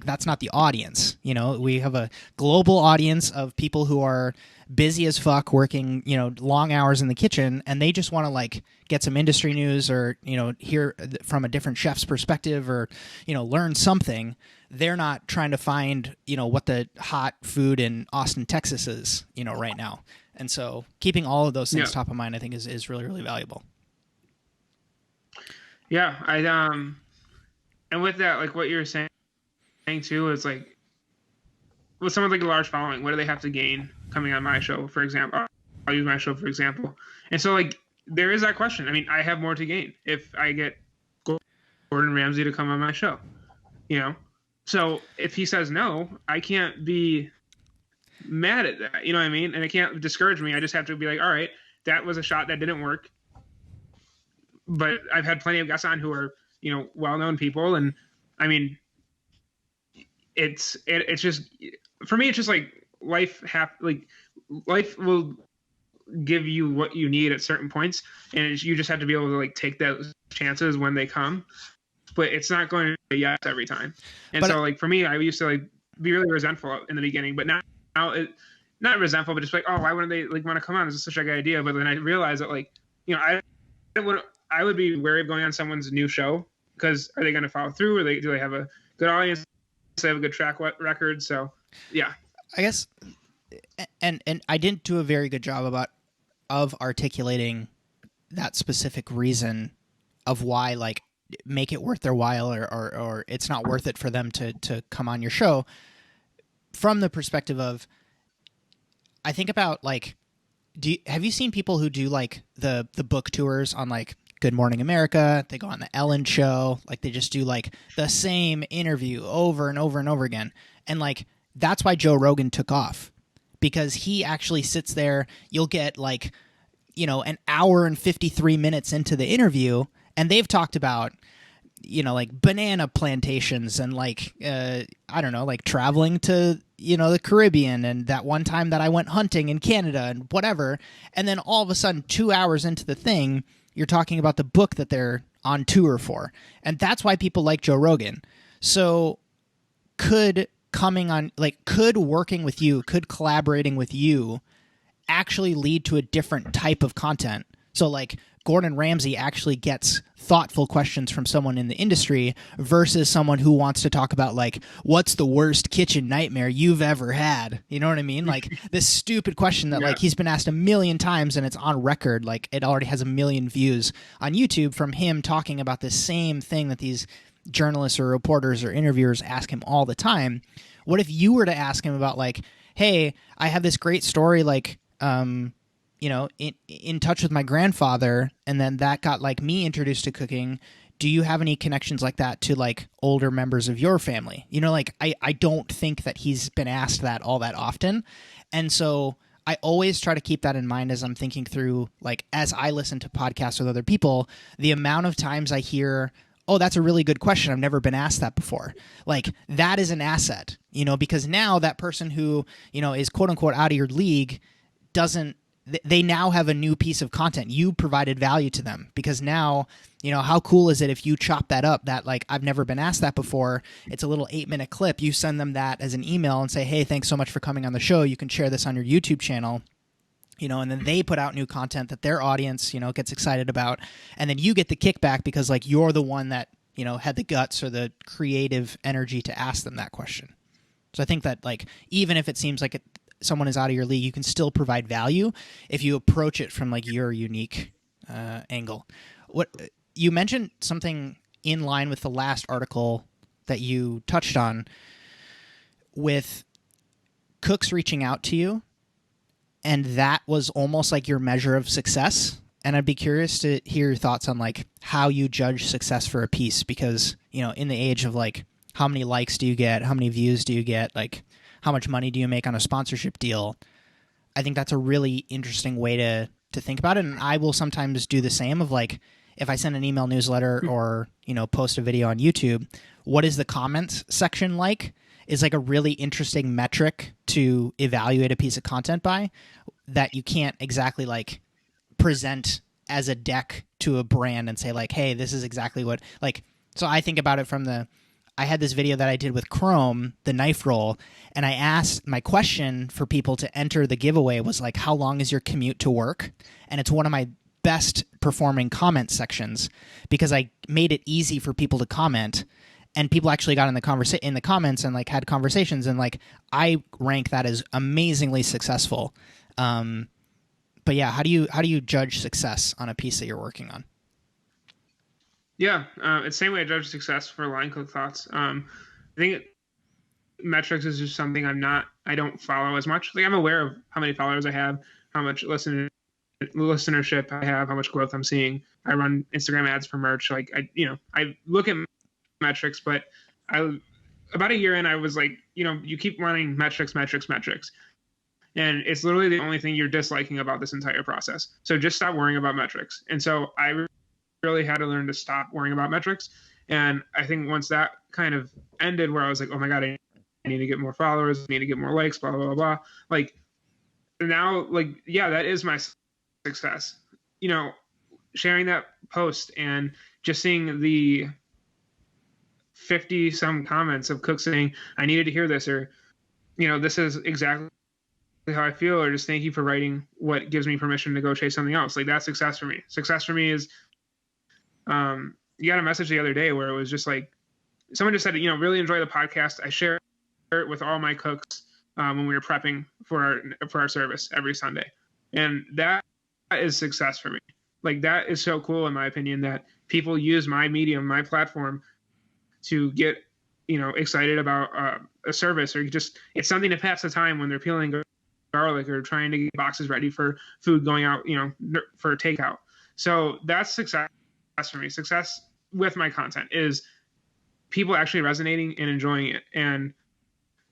that's not the audience. We have a global audience of people who are busy as fuck working, long hours in the kitchen, and they just want to like get some industry news or, hear from a different chef's perspective or, learn something. They're not trying to find, what the hot food in Austin, Texas is, right now. And so keeping all of those things top of mind, I think is really, really valuable. Yeah. And with that, like what you're saying too, is like with someone like a large following, what do they have to gain coming on my show, for example? I'll use my show for example. And so like, there is that question. I mean, I have more to gain if I get Gordon Ramsay to come on my show, So if he says no, I can't be mad at that. You know what I mean? And it can't discourage me. I just have to be like, all right, that was a shot that didn't work. But I've had plenty of guests on who are, well-known people. And I mean, it's just, for me, it's just like life will give you what you need at certain points. And you just have to be able to like take those chances when they come. But it's not going to be yes every time. And so like for me, I used to like be really resentful in the beginning, but now not resentful, but just like, oh, why wouldn't they like want to come on? This is such a good idea. But then I realized that like, I would be wary of going on someone's new show because are they going to follow through? Or do they have a good audience? Do they have a good track record? So yeah, I guess. And I didn't do a very good job of articulating that specific reason of why, like, make it worth their while or it's not worth it for them to come on your show, from the perspective of, I think about like, have you seen people who do like the book tours on like Good Morning America? They go on the Ellen show, like they just do like the same interview over and over and over again. And like, that's why Joe Rogan took off, because he actually sits there. You'll get like, an hour and 53 minutes into the interview, and they've talked about, like banana plantations and like, I don't know, like traveling to, the Caribbean and that one time that I went hunting in Canada and whatever. And then all of a sudden, 2 hours into the thing, you're talking about the book that they're on tour for. And that's why people like Joe Rogan. So could working with you, could collaborating with you actually lead to a different type of content? So like Gordon Ramsay actually gets thoughtful questions from someone in the industry versus someone who wants to talk about like, what's the worst kitchen nightmare you've ever had? You know what I mean? Like this stupid question that like he's been asked a million times and it's on record. Like it already has 1 million views on YouTube from him talking about the same thing that these journalists or reporters or interviewers ask him all the time. What if you were to ask him about like, hey, I have this great story, like, in touch with my grandfather, and then that got like me introduced to cooking. Do you have any connections like that to like older members of your family? Like I don't think that he's been asked that all that often. And so I always try to keep that in mind as I'm thinking through, like, as I listen to podcasts with other people, the amount of times I hear, oh, that's a really good question, I've never been asked that before. Like, that is an asset, because now that person who, is quote unquote out of your league they now have a new piece of content. You provided value to them, because now, how cool is it if you chop that up, that like, I've never been asked that before. It's a little 8-minute clip. You send them that as an email and say, hey, thanks so much for coming on the show. You can share this on your YouTube channel, and then they put out new content that their audience, gets excited about. And then you get the kickback because like you're the one that, had the guts or the creative energy to ask them that question. So I think that like, even if it seems like someone is out of your league, you can still provide value if you approach it from like your unique angle. What you mentioned something in line with the last article that you touched on, with cooks reaching out to you, and that was almost like your measure of success. And I'd be curious to hear your thoughts on like how you judge success for a piece, because in the age of like, how many likes do you get, how many views do you get, like how much money do you make on a sponsorship deal? I think that's a really interesting way to think about it. And I will sometimes do the same of like, if I send an email newsletter or, post a video on YouTube, what is the comments section like is like a really interesting metric to evaluate a piece of content by, that you can't exactly like present as a deck to a brand and say like, hey, this is exactly what, like, so I think about it from I had this video that I did with Chrome, the knife roll, and I asked, my question for people to enter the giveaway was like, how long is your commute to work? And it's one of my best performing comment sections because I made it easy for people to comment, and people actually got in the comments and like had conversations, and like I rank that as amazingly successful. But yeah, how do you judge success on a piece that you're working on? Yeah, it's the same way I judge success for line cook thoughts. I think metrics is just something I don't follow as much. Like I'm aware of how many followers I have, how much listenership I have, how much growth I'm seeing. I run Instagram ads for merch. Like I look at metrics, but about a year in, I was like, you keep running metrics, and it's literally the only thing you're disliking about this entire process. So just stop worrying about metrics. And so I really had to learn to stop worrying about metrics. And I think once that kind of ended, where I was like, oh my God, I need to get more followers, I need to get more likes, blah, blah, blah, blah. Like now, like, yeah, that is my success. Sharing that post and just seeing the 50 some comments of cooks saying, I needed to hear this, or, this is exactly how I feel, or just thank you for writing what gives me permission to go chase something else. Like that's success for me. Success for me is, you got a message the other day where it was just like, someone just said, really enjoy the podcast. I share it with all my cooks when we were prepping for our service every Sunday. And that is success for me. Like that is so cool in my opinion that people use my medium, my platform to get, excited about a service, or just, it's something to pass the time when they're peeling garlic or trying to get boxes ready for food going out, for takeout. So that's success for me. Success with my content is people actually resonating and enjoying it, and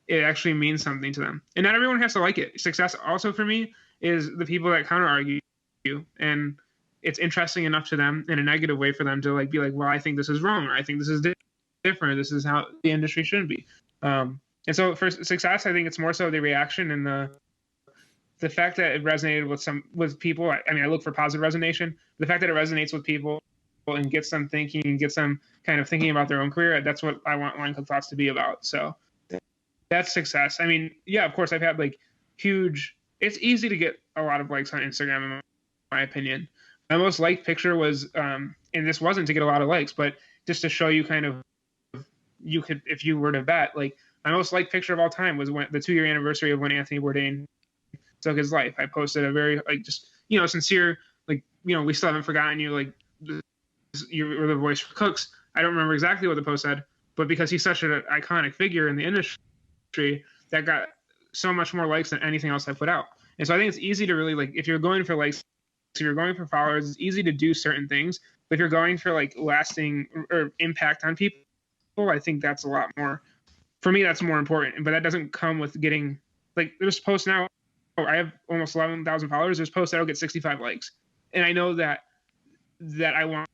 it actually means something to them. And not everyone has to like it. Success also for me is the people that counter argue you, and it's interesting enough to them in a negative way for them to like be like, well, I think this is wrong, or I think this is different. This is how the industry should be. And so for success, I think it's more so the reaction and the fact that it resonated with people. I mean, I look for positive resonation. The fact that it resonates with people and gets them thinking and gets them kind of thinking about their own career, that's what I want Line Cook Thoughts to be about. So that's success. I mean, yeah, of course I've had like it's easy to get a lot of likes on Instagram in my opinion. My most liked picture was, and this wasn't to get a lot of likes, but just to show you kind of, you could, if you were to bet, like my most liked picture of all time was when the 2-year anniversary of when Anthony Bourdain took his life. I posted a very sincere, we still haven't forgotten you. Like you were the voice for cooks. I don't remember exactly what the post said, but because he's such an iconic figure in the industry, that got so much more likes than anything else I put out. And so I think it's easy to really if you're going for likes, if you're going for followers, it's easy to do certain things. But if you're going for lasting or impact on people, I think that's a lot more, for me, that's more important. But that doesn't come with getting, there's posts now, I have almost 11,000 followers. There's posts that'll get 65 likes. And I know that I want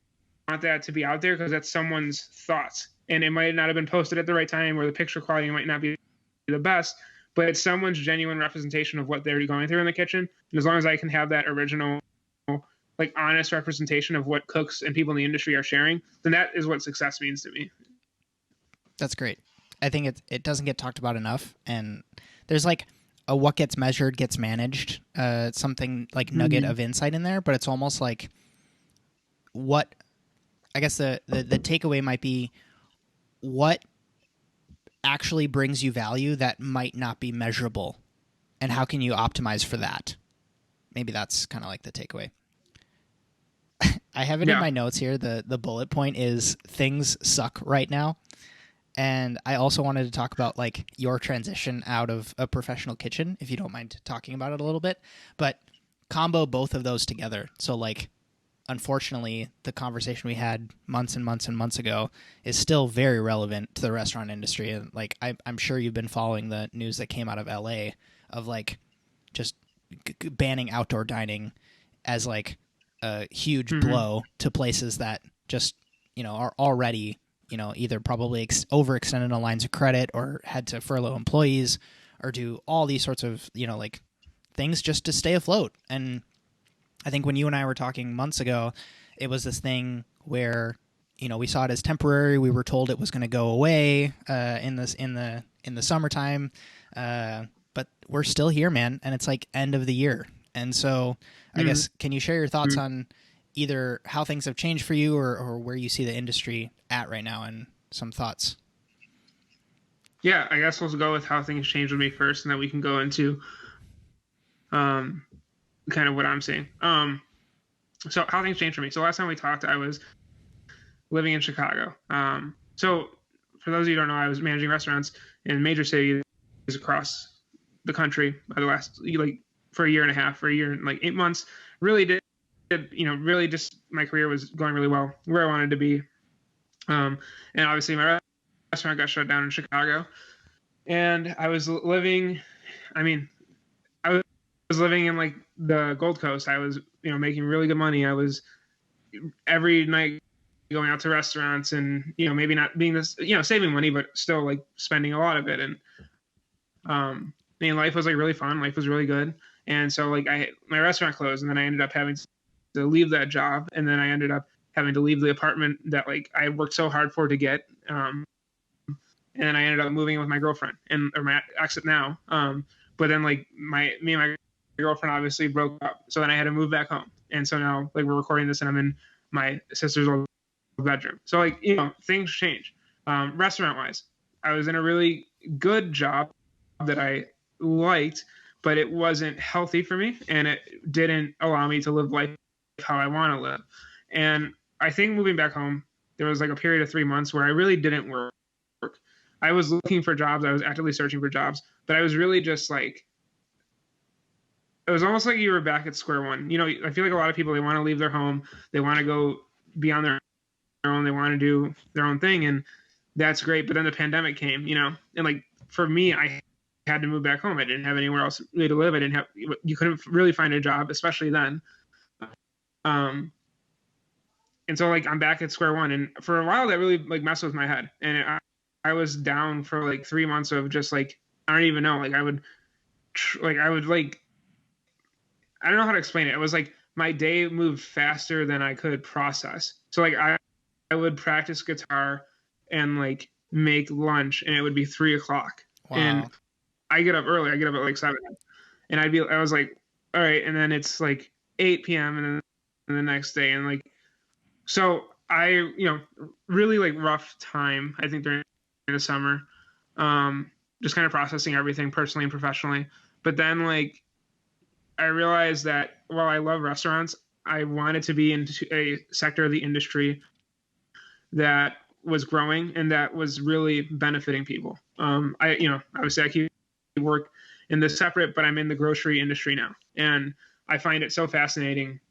that to be out there because that's someone's thoughts. And it might not have been posted at the right time, or the picture quality might not be the best, but it's someone's genuine representation of what they're going through in the kitchen. And as long as I can have that original, honest representation of what cooks and people in the industry are sharing, then that is what success means to me. That's great. I think it doesn't get talked about enough, and there's a what gets measured gets managed, something nugget of insight in there, but it's almost like what, I guess the takeaway might be what actually brings you value that might not be measurable, and how can you optimize for that? Maybe that's kind of the takeaway. I have it in my notes here. The bullet point is things suck right now. And I also wanted to talk about your transition out of a professional kitchen, if you don't mind talking about it a little bit, but combo both of those together. So unfortunately, the conversation we had months and months and months ago is still very relevant to the restaurant industry. And I'm sure you've been following the news that came out of LA of just banning outdoor dining as a huge blow to places that just, are already, either probably overextended on lines of credit or had to furlough employees or do all these sorts of, things just to stay afloat. And I think when you and I were talking months ago, it was this thing where, you know, we saw it as temporary. We were told it was going to go away in the summertime, but we're still here, man, and it's like end of the year. And so, I guess, can you share your thoughts on either how things have changed for you or where you see the industry at right now, and some thoughts? Yeah, I guess we'll go with how things changed with me first, and then we can go into kind of what I'm seeing. So how things changed for me. So last time we talked, I was living in Chicago. So for those of you who don't know, I was managing restaurants in major cities across the country by the last, for a year and a half, for a year and 8 months. Really did, really just my career was going really well, where I wanted to be. And obviously my restaurant got shut down in Chicago. And I was living, I was living in the Gold Coast. I was, making really good money. I was every night going out to restaurants and, maybe not being this, saving money, but still spending a lot of it. And, life was really fun. Life was really good. And so my restaurant closed, and then I ended up having to leave that job. And then I ended up having to leave the apartment that I worked so hard for to get. And then I ended up moving in with my girlfriend or my ex now. But then me and my girlfriend obviously broke up. So then I had to move back home. And so now we're recording this and I'm in my sister's old bedroom. So things change. Restaurant wise, I was in a really good job that I liked, but it wasn't healthy for me, and it didn't allow me to live life how I want to live. And I think moving back home, there was a period of 3 months where I really didn't work. I was looking for jobs. I was actively searching for jobs, but I was really just it was almost like you were back at square one. I feel like a lot of people, they want to leave their home. They want to go be on their own. They want to do their own thing. And that's great. But then the pandemic came, and for me, I had to move back home. I didn't have anywhere else really to live. You couldn't really find a job, especially then. And so I'm back at square one. And for a while that really messed with my head. And I was down for 3 months of just I don't even know. I don't know how to explain it. It was my day moved faster than I could process. So I would practice guitar and make lunch, and it would be 3 o'clock. Wow. And I get up early. I get up at 7, and I was all right. And then it's 8 p.m. and then the next day, and so I really rough time, I think, during the summer, just kind of processing everything personally and professionally. But then I realized that while I love restaurants, I wanted to be into a sector of the industry that was growing and that was really benefiting people. Obviously I keep work in this separate, but I'm in the grocery industry now, and I find it so fascinating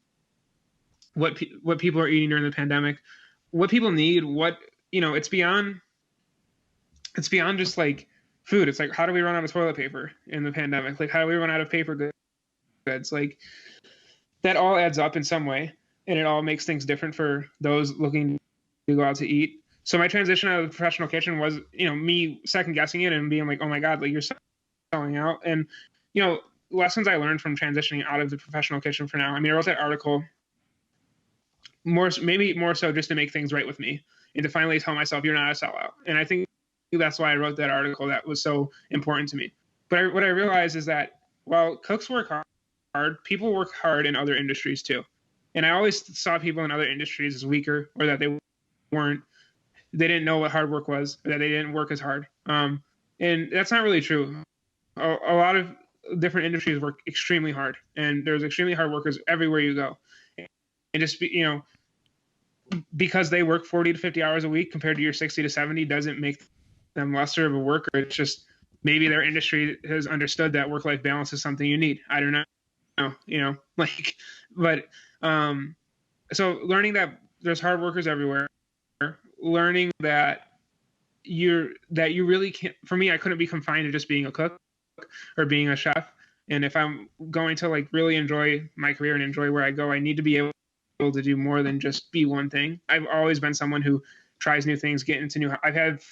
what people are eating during the pandemic, what people need, it's beyond just food. It's how do we run out of toilet paper in the pandemic? How do we run out of paper goods? That all adds up in some way, and it all makes things different for those looking to go out to eat. So my transition out of the professional kitchen was, me second guessing it and being oh my God, you're selling out. And, lessons I learned from transitioning out of the professional kitchen for now. I wrote that article maybe more so just to make things right with me and to finally tell myself you're not a sellout. And I think that's why I wrote that article. That was so important to me. But what I realized is that while cooks work hard, people work hard in other industries too. And I always saw people in other industries as weaker, or that they didn't know what hard work was, or that they didn't work as hard. And that's not really true. A lot of different industries work extremely hard, and there's extremely hard workers everywhere you go. And just because they work 40 to 50 hours a week compared to your 60 to 70 doesn't make them lesser of a worker. It's just maybe their industry has understood that work-life balance is something you need. I don't know, but so learning that there's hard workers everywhere, learning that you really can't, for me, I couldn't be confined to just being a cook or being a chef. And if I'm going to really enjoy my career and enjoy where I go, I need to be able to do more than just be one thing. I've always been someone who tries new things, get into new. I have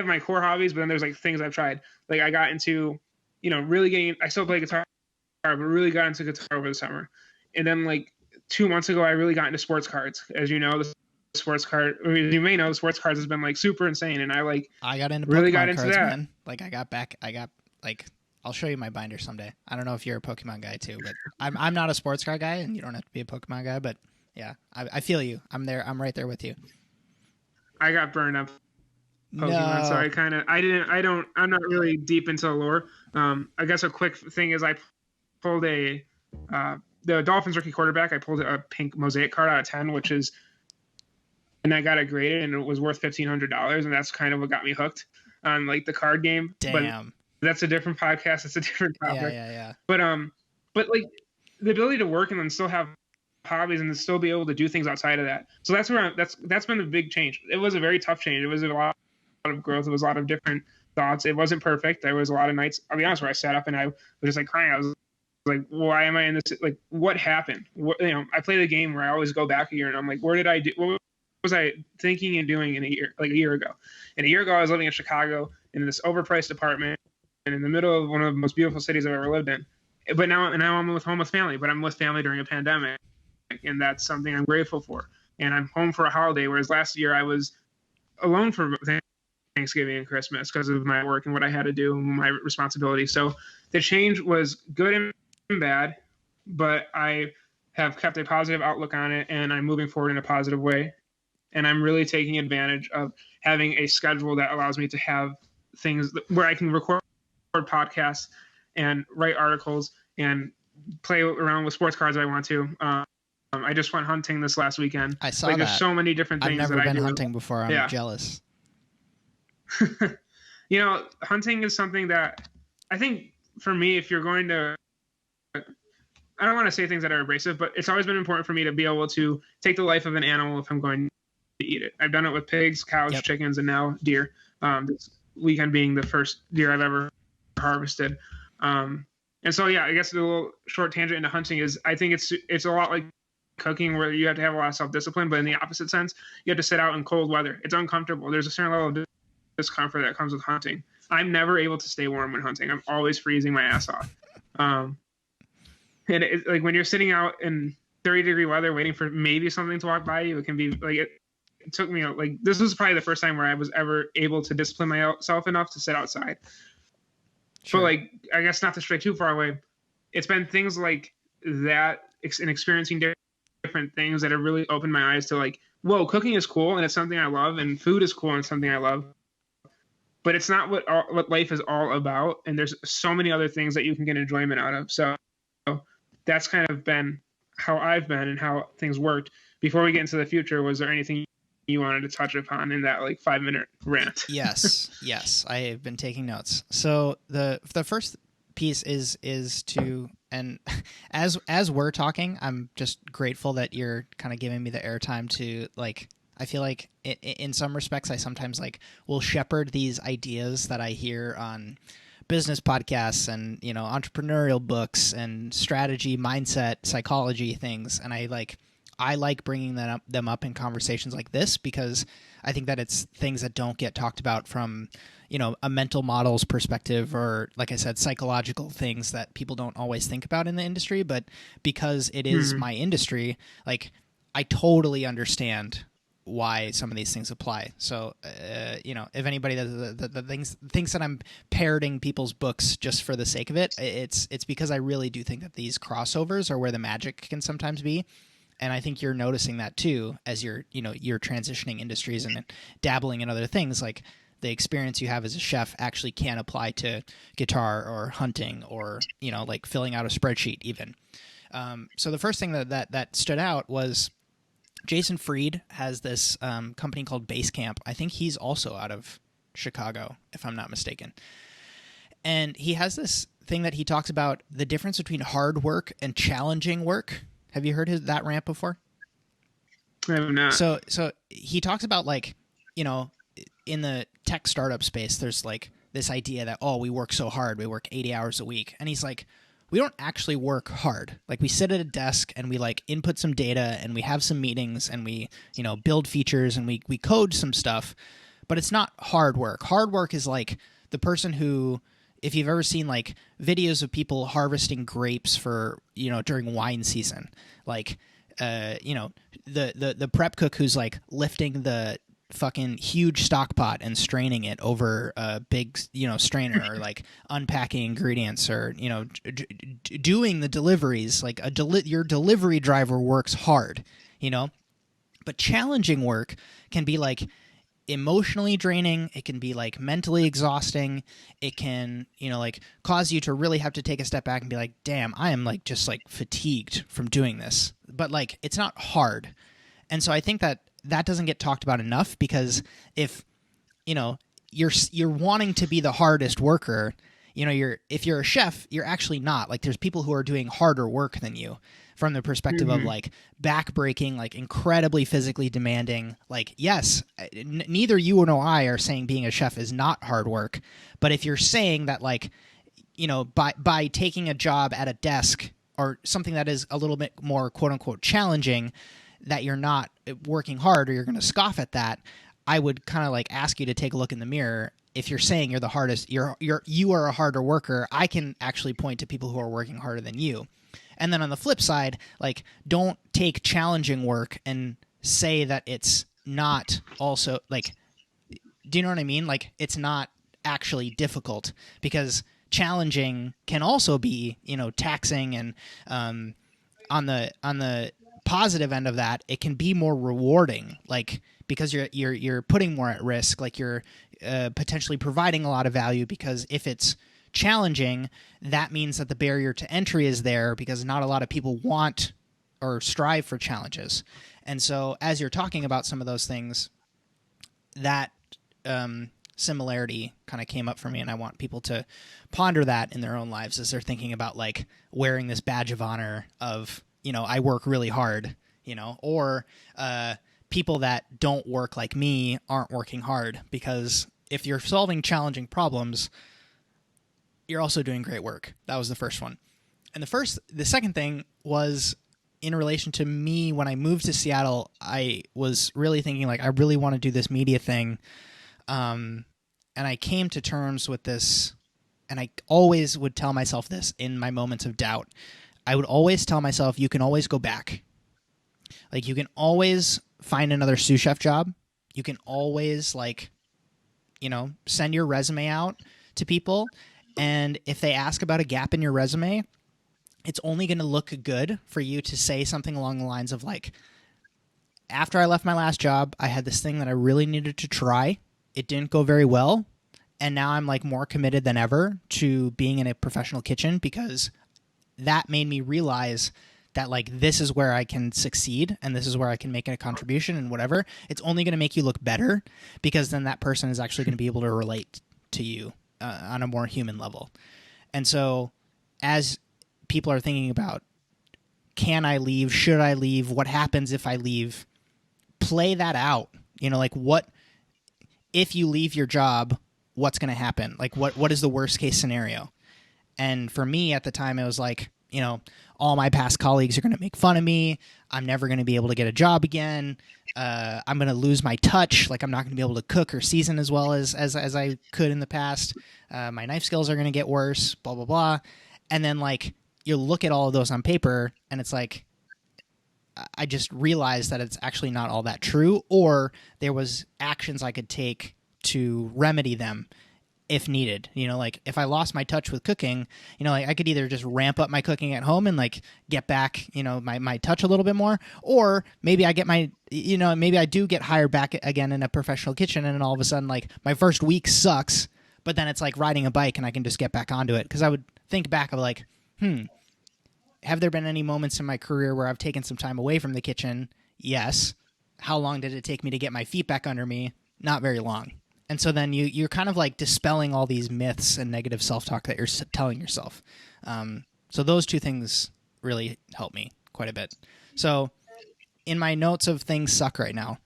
my core hobbies, but then there's things I've tried. I got into, really getting. I still play guitar but really got into guitar over the summer. And then like 2 months ago, I really got into sports cards. As you know, the sports card, I mean, you may know, the sports cards has been like super insane. And I got into really Pokemon got into cards, that. man. Like I'll show you my binder someday. I don't know if you're a Pokemon guy too, but I'm not a sports card guy, and you don't have to be a Pokemon guy. But yeah, I feel you. I'm there. I'm right there with you. I got burned up Pokemon, No. so I'm not really deep into the lore. I guess a quick thing is I pulled the Dolphins rookie quarterback. I pulled a pink mosaic card out of 10, and I got it graded, and it was worth $1,500, and that's kind of what got me hooked on like the card game. Damn. But that's a different podcast. It's a different topic. Yeah. But like the ability to work and then still have hobbies and then still be able to do things outside of that. So that's been a big change. It was a very tough change. It was a lot of growth. It was a lot of different thoughts. It wasn't perfect. There was a lot of nights, I'll be honest, where I sat up and I was just like crying. I was like, why am I in this? Like, what happened? I play the game where I always go back a year and I'm like, what was I thinking and doing a year ago? And a year ago, I was living in Chicago in this overpriced apartment and in the middle of one of the most beautiful cities I've ever lived in. But now I'm home with family, but I'm with family during a pandemic. And that's something I'm grateful for. And I'm home for a holiday, whereas last year I was alone for Thanksgiving and Christmas because of my work and what I had to do and my responsibility. So the change was good and bad, but I have kept a positive outlook on it, and I'm moving forward in a positive way. And I'm really taking advantage of having a schedule that allows me to have things where I can record podcasts and write articles and play around with sports cards if I want to. I just went hunting this last weekend. I saw that. There's so many different things. I've never been do. hunting before. I'm jealous. Hunting is something that I think for me, if you're going to, I don't want to say things that are abrasive, but it's always been important for me to be able to take the life of an animal if I'm going to eat it. I've done it with pigs, cows, chickens, and now deer. This weekend being the first deer I've ever harvested. And so, yeah, I guess the little short tangent into hunting is I think it's a lot like cooking where you have to have a lot of self-discipline, but in the opposite sense, you have to sit out in cold weather. It's uncomfortable. There's a certain level of discomfort that comes with hunting. I'm never able to stay warm when hunting. I'm always freezing my ass off. And it's like when you're sitting out in 30-degree weather waiting for maybe something to walk by you, it can be like it took me like this was probably the first time where I was ever able to discipline myself enough to sit outside. Sure. But like, I guess not to stray too far away, it's been things like that and experiencing different things that have really opened my eyes to like, whoa, cooking is cool and it's something I love, and food is cool and it's something I love. But it's not what life is all about, and there's so many other things that you can get enjoyment out of. So that's kind of been how I've been and how things worked. Before we get into the future, was there anything you wanted to touch upon in that like 5-minute rant? Yes, I have been taking notes. So the first piece is to, and as we're talking, I'm just grateful that you're kind of giving me the airtime to like. I feel like in some respects, I sometimes like will shepherd these ideas that I hear on business podcasts and, entrepreneurial books and strategy, mindset, psychology things. And I like bringing them up in conversations like this because I think that it's things that don't get talked about from, a mental models perspective or, like I said, psychological things that people don't always think about in the industry. But because it is my industry, like I totally understand why some of these things apply. So, if anybody the things that I'm parroting people's books just for the sake of it, it's because I really do think that these crossovers are where the magic can sometimes be. And I think you're noticing that too, as you're transitioning industries and dabbling in other things. Like the experience you have as a chef actually can apply to guitar or hunting or, like filling out a spreadsheet even. So the first thing that stood out was Jason Fried has this company called Basecamp. I think he's also out of Chicago, if I'm not mistaken. And he has this thing that he talks about the difference between hard work and challenging work. Have you heard that rant before? I have not. So he talks about like, in the tech startup space, there's like this idea that, we work so hard. We work 80 hours a week. And he's like, we don't actually work hard. Like we sit at a desk and we like input some data and we have some meetings and we, build features and we code some stuff, but it's not hard work. Hard work is like the person who if you've ever seen like videos of people harvesting grapes for, during wine season, like, the prep cook who's like lifting the fucking huge stock pot and straining it over a big, strainer, or like unpacking ingredients, or, doing the deliveries, like your delivery driver works hard, but challenging work can be like emotionally draining. It can be like mentally exhausting. It can, like cause you to really have to take a step back and be like, damn, I am like just like fatigued from doing this, but like it's not hard. And so I think that doesn't get talked about enough, because if you're wanting to be the hardest worker, if you're a chef, you're actually not. Like there's people who are doing harder work than you, from the perspective of like backbreaking, like incredibly physically demanding. Like, yes, neither you nor I are saying being a chef is not hard work, but if you're saying that, like, by taking a job at a desk or something that is a little bit more quote unquote challenging, that you're not working hard, or you're going to scoff at that, I would kind of like ask you to take a look in the mirror. If you're saying you're the hardest, you are a harder worker, I can actually point to people who are working harder than you. And then on the flip side, like, don't take challenging work and say that it's not also, like, do you know what I mean? Like, it's not actually difficult, because challenging can also be, taxing, and on the positive end of that, it can be more rewarding, like, because you're putting more at risk, like you're potentially providing a lot of value, because if it's challenging, that means that the barrier to entry is there, because not a lot of people want or strive for challenges. And so as you're talking about some of those things, that similarity kind of came up for me, and I want people to ponder that in their own lives as they're thinking about like wearing this badge of honor of, I work really hard, or people that don't work like me aren't working hard, because if you're solving challenging problems, you're also doing great work. That was the first one. And the second thing was in relation to me. When I moved to Seattle, I was really thinking like, I really want to do this media thing. And I came to terms with this, and I always would tell myself this in my moments of doubt. I would always tell myself, you can always go back. Like, you can always find another sous chef job. You can always, like, send your resume out to people. And if they ask about a gap in your resume, it's only going to look good for you to say something along the lines of like, after I left my last job, I had this thing that I really needed to try. It didn't go very well. And now I'm like more committed than ever to being in a professional kitchen, because that made me realize that like, this is where I can succeed, and this is where I can make a contribution, and whatever. It's only going to make you look better, because then that person is actually going to be able to relate to you on a more human level. And so as people are thinking about, can I leave? Should I leave? What happens if I leave? Play that out. Like, what if you leave your job, what's going to happen? Like, what is the worst case scenario? And for me at the time, it was like, all my past colleagues are going to make fun of me. I'm never going to be able to get a job again. I'm going to lose my touch. Like, I'm not going to be able to cook or season as well as I could in the past. My knife skills are going to get worse, blah, blah, blah. And then, like, you look at all of those on paper, and it's like, I just realized that it's actually not all that true, or there was actions I could take to remedy them if needed. Like, if I lost my touch with cooking, like, I could either just ramp up my cooking at home and like get back, my touch a little bit more, or maybe I get maybe I do get hired back again in a professional kitchen, and then all of a sudden, like, my first week sucks, but then it's like riding a bike and I can just get back onto it. Cause I would think back of like, have there been any moments in my career where I've taken some time away from the kitchen? Yes. How long did it take me to get my feet back under me? Not very long. And so then you're kind of like dispelling all these myths and negative self-talk that you're telling yourself. So those two things really help me quite a bit. So in my notes of things suck right now,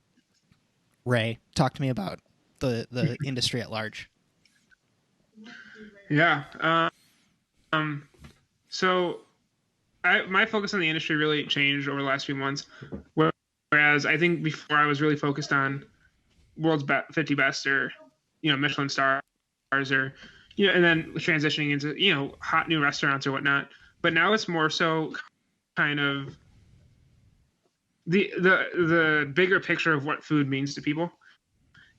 Ray, talk to me about the industry at large. Yeah. So my focus on the industry really changed over the last few months. Whereas I think before I was really focused on world's 50 best, or, Michelin stars, or, and then transitioning into, hot new restaurants or whatnot. But now it's more so kind of the bigger picture of what food means to people.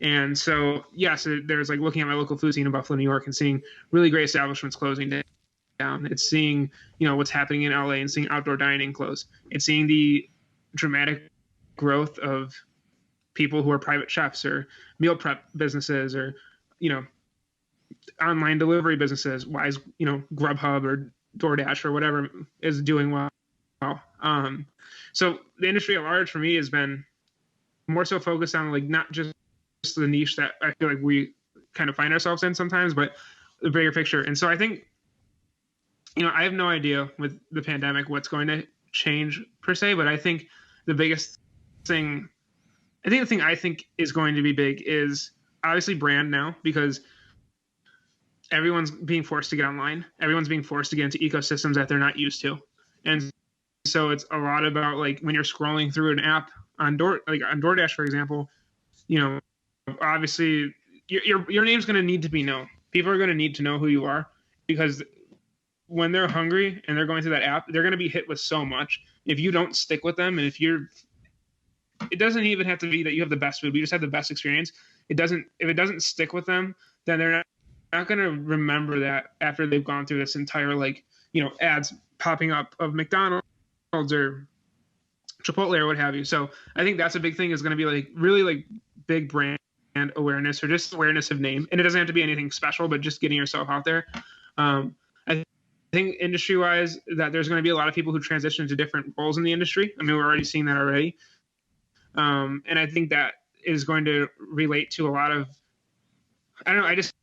And so, yes, there's like looking at my local food scene in Buffalo, New York, and seeing really great establishments closing down. It's seeing, what's happening in LA and seeing outdoor dining close. It's seeing the dramatic growth of people who are private chefs or meal prep businesses or, online delivery businesses, Grubhub or DoorDash or whatever is doing well. So the industry at large for me has been more so focused on like not just the niche that I feel like we kind of find ourselves in sometimes, but the bigger picture. And so I think, I have no idea with the pandemic what's going to change per se, but I think the biggest thing, the thing I think is going to be big is obviously brand now, because everyone's being forced to get online. Everyone's being forced to get into ecosystems that they're not used to. And so it's a lot about like when you're scrolling through an app on DoorDash, for example, obviously your name's going to need to be known. People are going to need to know who you are, because when they're hungry and they're going through that app, they're going to be hit with so much. If you don't stick with them, and it doesn't even have to be that you have the best food. We just have the best experience. If it doesn't stick with them, then they're not going to remember that after they've gone through this entire ads popping up of McDonald's or Chipotle or what have you. So I think that's a big thing, is going to be like really like big brand awareness, or just awareness of name. And it doesn't have to be anything special, but just getting yourself out there. I think industry wise that there's going to be a lot of people who transition into different roles in the industry. I mean, we're already seeing that already. And I think that is going to relate to a lot of, I don't know, I just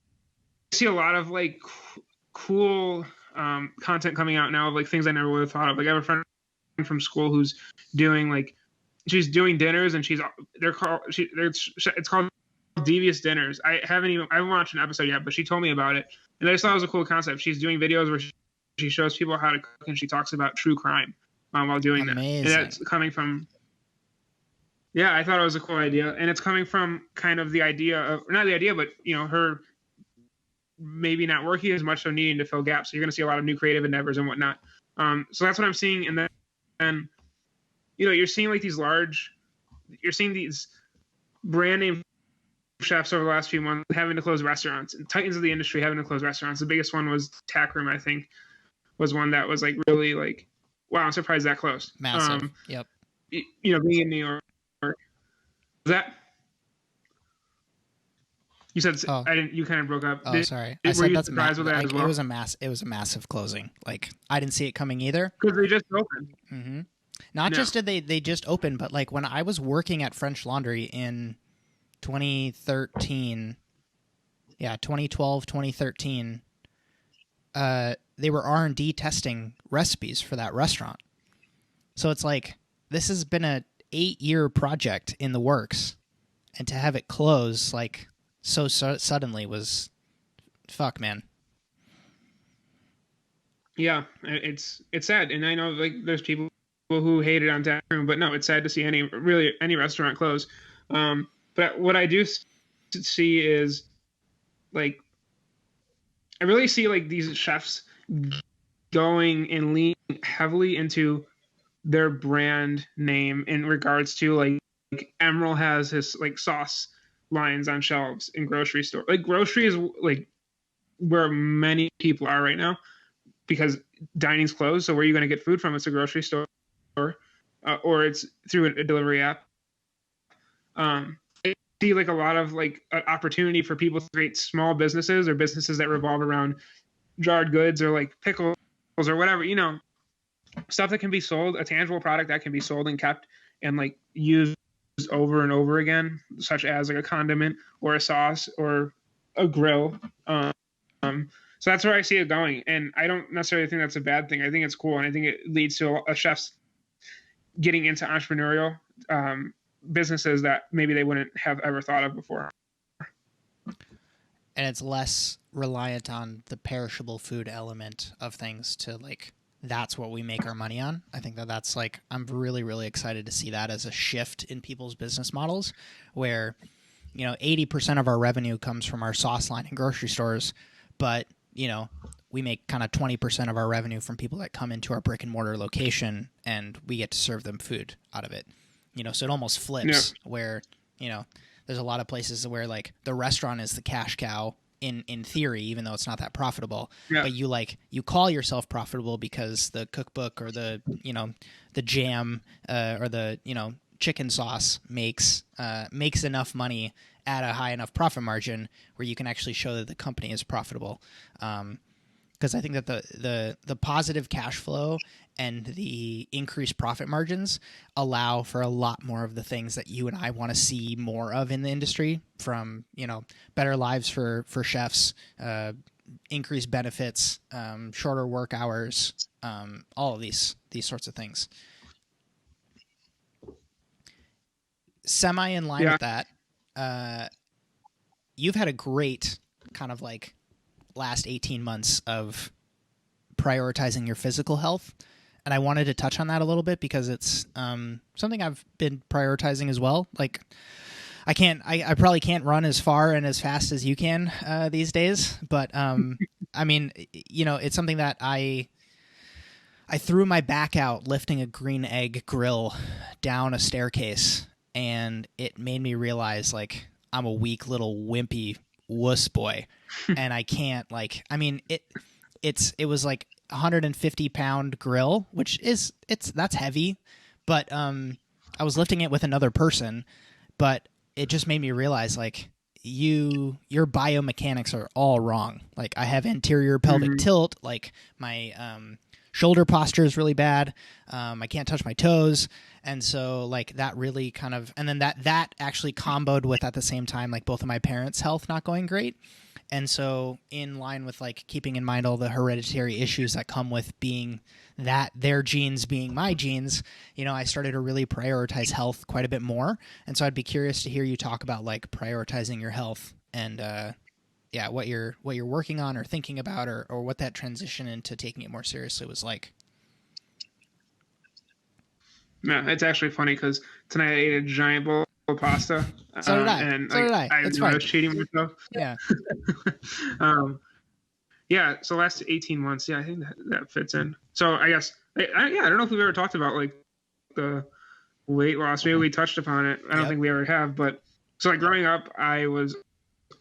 see a lot of like cool content coming out now of like things I never would have thought of. Like I have a friend from school who's doing she's doing dinners, and it's called Devious Dinners. I haven't watched an episode yet, but she told me about it, and I just thought it was a cool concept. She's doing videos where she shows people how to cook, and she talks about true crime while doing that. And that's coming from, I thought it was a cool idea, and it's coming from kind of the idea of, not the idea, but her maybe not working as much, so needing to fill gaps. So you're going to see a lot of new creative endeavors and whatnot. So that's what I'm seeing. And then, you're seeing these brand name chefs over the last few months having to close restaurants, and titans of the industry having to close restaurants. The biggest one was Tack Room, I think, was one that was like really like, wow, I'm surprised that closed. Massive. Yep. Being in New York. That you said I didn't. You kind of broke up. Oh, sorry. I said that's massive. Like, well? It was a massive closing. Like I didn't see it coming either. Because they just opened. Mm-hmm. Not just did they just opened, but like when I was working at French Laundry in 2013, 2012, 2013, they were R&D testing recipes for that restaurant. So it's like this has been a 8-year project in the works, and to have it close like so suddenly was fuck, man. Yeah, it's sad, and I know like there's people who hate it on Tack Room, but no, it's sad to see any restaurant close. But what I do see is like I really see like these chefs going and leaning heavily into their brand name in regards to like Emerald has his like sauce lines on shelves in grocery store. Like grocery is like where many people are right now because dining's closed. So where are you going to get food from? It's a grocery store or it's through a delivery app. I see like a lot of like an opportunity for people to create small businesses or businesses that revolve around jarred goods or like pickles or whatever, stuff that can be sold, a tangible product that can be sold and kept and like used over and over again, such as like a condiment or a sauce or a grill. So that's where I see it going. And I don't necessarily think that's a bad thing. I think it's cool. And I think it leads to a chef's getting into entrepreneurial businesses that maybe they wouldn't have ever thought of before. And it's less reliant on the perishable food element of things to like, that's what we make our money on. I think that's like, I'm really, really excited to see that as a shift in people's business models where, 80% of our revenue comes from our sauce line in grocery stores, but we make kind of 20% of our revenue from people that come into our brick and mortar location, and we get to serve them food out of it. So it almost flips where, there's a lot of places where like the restaurant is the cash cow in theory, even though it's not that profitable, but you call yourself profitable because the cookbook or the jam or the, chicken sauce makes enough money at a high enough profit margin where you can actually show that the company is profitable. Because I think that the positive cash flow and the increased profit margins allow for a lot more of the things that you and I want to see more of in the industry, from, better lives for chefs, increased benefits, shorter work hours, all of these sorts of things. Semi in line with that, you've had a great kind of like last 18 months of prioritizing your physical health. And I wanted to touch on that a little bit because it's something I've been prioritizing as well. Like I probably can't run as far and as fast as you can these days. But I mean, it's something that I threw my back out lifting a green egg grill down a staircase, and it made me realize like I'm a weak little wimpy wuss boy, and I can't it was like 150-pound grill, which that's heavy, but I was lifting it with another person, but it just made me realize like your biomechanics are all wrong. Like I have anterior pelvic tilt, like my shoulder posture is really bad. I can't touch my toes. And so like that really kind of, and then that actually comboed with at the same time, like both of my parents' health not going great. And so in line with like keeping in mind all the hereditary issues that come with being that their genes being my genes, I started to really prioritize health quite a bit more. And so I'd be curious to hear you talk about like prioritizing your health and, what you're working on or thinking about, or what that transition into taking it more seriously was like. Yeah, it's actually funny because tonight I ate a giant bowl of pasta. So did I. And so did I. I was cheating myself. Yeah. So last 18 months, I think that fits in. So I guess, I don't know if we've ever talked about like the weight loss. Maybe we touched upon it. I don't think we ever have. But so like growing up, I was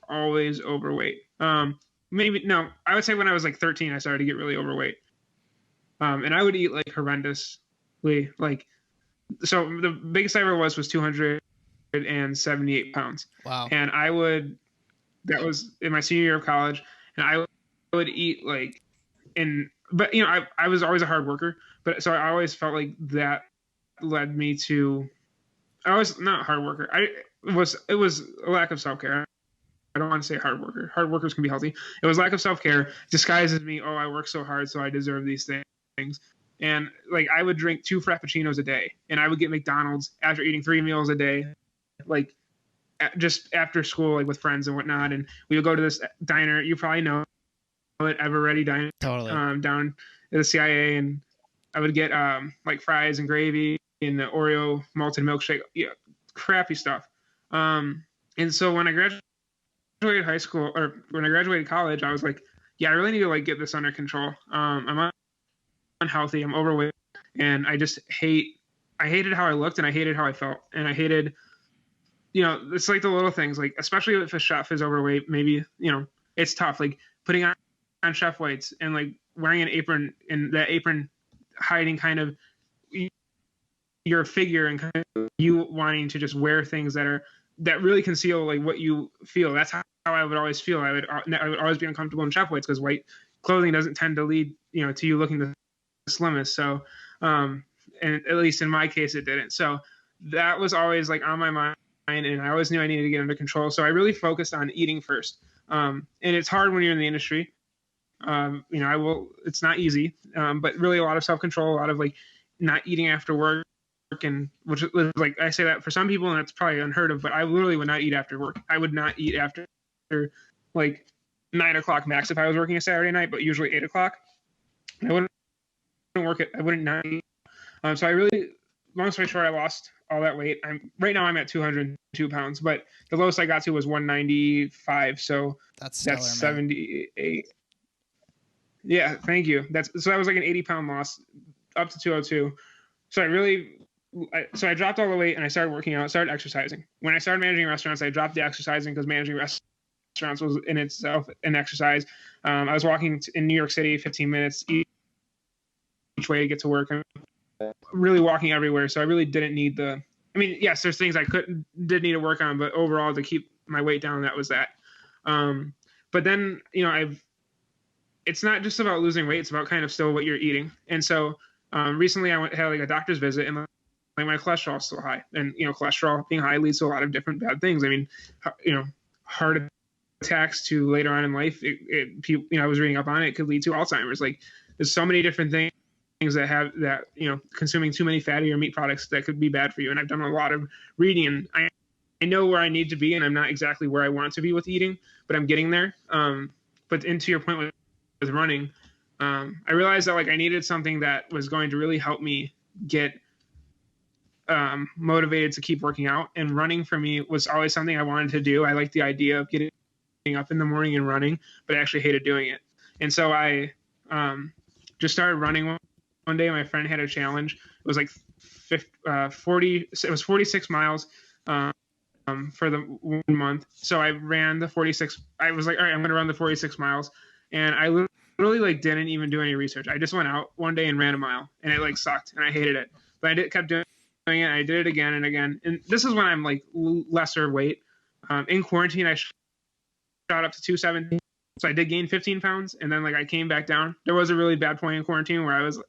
always overweight. I would say when I was like 13, I started to get really overweight. And I would eat like horrendously, like, so the biggest I ever was 278 pounds. Wow. And that was in my senior year of college, and I would eat like I was always a hard worker, but so I always felt like that led me to, I was not hard worker. It was a lack of self-care. I don't want to say hard worker. Hard workers can be healthy. It was lack of self-care disguised as me. Oh, I work so hard, so I deserve these things. And like I would drink 2 Frappuccinos a day, and I would get McDonald's after eating 3 meals a day, like just after school, like with friends and whatnot. And we would go to this diner. You probably know it, Ever Ready Diner. Totally. Down at the CIA, and I would get like fries and gravy and the Oreo malted milkshake. Yeah, crappy stuff. And so when I graduated high school, or when I graduated college, I was like, I really need to like get this under control. I'm unhealthy, I'm overweight, and I hated how I looked, and I hated how I felt, and I hated, it's like the little things, like especially if a chef is overweight, maybe, it's tough, like putting on chef weights and like wearing an apron, and that apron hiding kind of your figure and kind of you wanting to just wear things that really conceal like what you feel. That's how I would always feel. I would always be uncomfortable in chef weights because white clothing doesn't tend to lead, to you looking the slimmest. So, and at least in my case, it didn't. So that was always like on my mind, and I always knew I needed to get under control. So I really focused on eating first. And it's hard when you're in the industry. It's not easy, but really a lot of self-control, a lot of like not eating after work, and which was like, I say that for some people and it's probably unheard of, but I literally would not eat after work. I would not eat after like 9 o'clock max if I was working a Saturday night, but usually 8 o'clock. I wouldn't not eat. So I really long story short, I lost all that weight. Right now I'm at 202 pounds, but the lowest I got to was 195. So That's stellar, that's man. 78. Yeah, thank you. So that was like an 80-pound loss up to 202. So I dropped all the weight and I started working out, started exercising. When I started managing restaurants, I dropped the exercising because managing restaurants was in itself an exercise. I was walking in New York City 15 minutes each way to get to work. I'm really walking everywhere, so I really didn't need yes, there's things I did need to work on, but overall to keep my weight down, that was that. But then, it's not just about losing weight, it's about kind of still what you're eating. And so recently I had like a doctor's visit, and like my cholesterol is still high. And, cholesterol being high leads to a lot of different bad things. I mean, heart attacks to later on in life, I was reading up on it, it could lead to Alzheimer's. Like there's so many different things that consuming too many fatty or meat products that could be bad for you. And I've done a lot of reading, and I know where I need to be, and I'm not exactly where I want to be with eating, but I'm getting there. But into your point with running, I realized that like I needed something that was going to really help me get motivated to keep working out. And running for me was always something I wanted to do. I liked the idea of getting up in the morning and running, but I actually hated doing it. And so I just started running one day. My friend had a challenge. It was like 46 miles for the 1 month. So I ran the 46. I was like, all right, I'm going to run the 46 miles. And I literally like didn't even do any research. I just went out one day and ran a mile, and it like sucked and I hated it. But I kept doing it. I did it again and again. And this is when I'm like lesser weight. In quarantine, I shot up to 270. So I did gain 15 pounds, and then like I came back down. There was a really bad point in quarantine where I was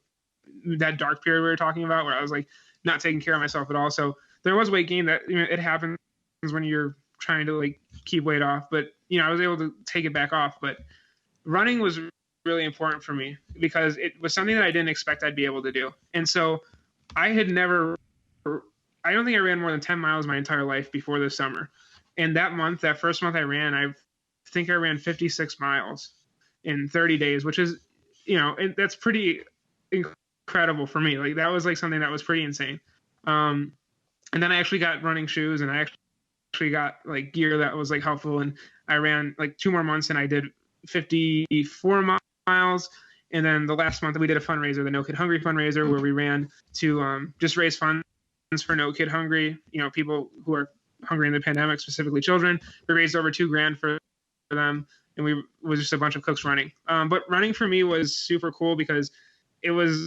that dark period we were talking about, where I was like not taking care of myself at all. So there was weight gain that it happens when you're trying to like keep weight off, but I was able to take it back off. But running was really important for me because it was something that I didn't expect I'd be able to do. And so I don't think I ran more than 10 miles my entire life before this summer. And that first month I ran, I think I ran 56 miles in 30 days, which is, that's pretty incredible for me. Like that was like something that was pretty insane. And then I actually got running shoes, and I actually got like gear that was like helpful. And I ran like 2 more months, and I did 54 miles. And then the last month we did a fundraiser, the No Kid Hungry fundraiser, where we ran to just raise funds for No Kid Hungry, people who are hungry in the pandemic, specifically children. We raised over $2,000 for them, and it was just a bunch of cooks running. But running for me was super cool because it was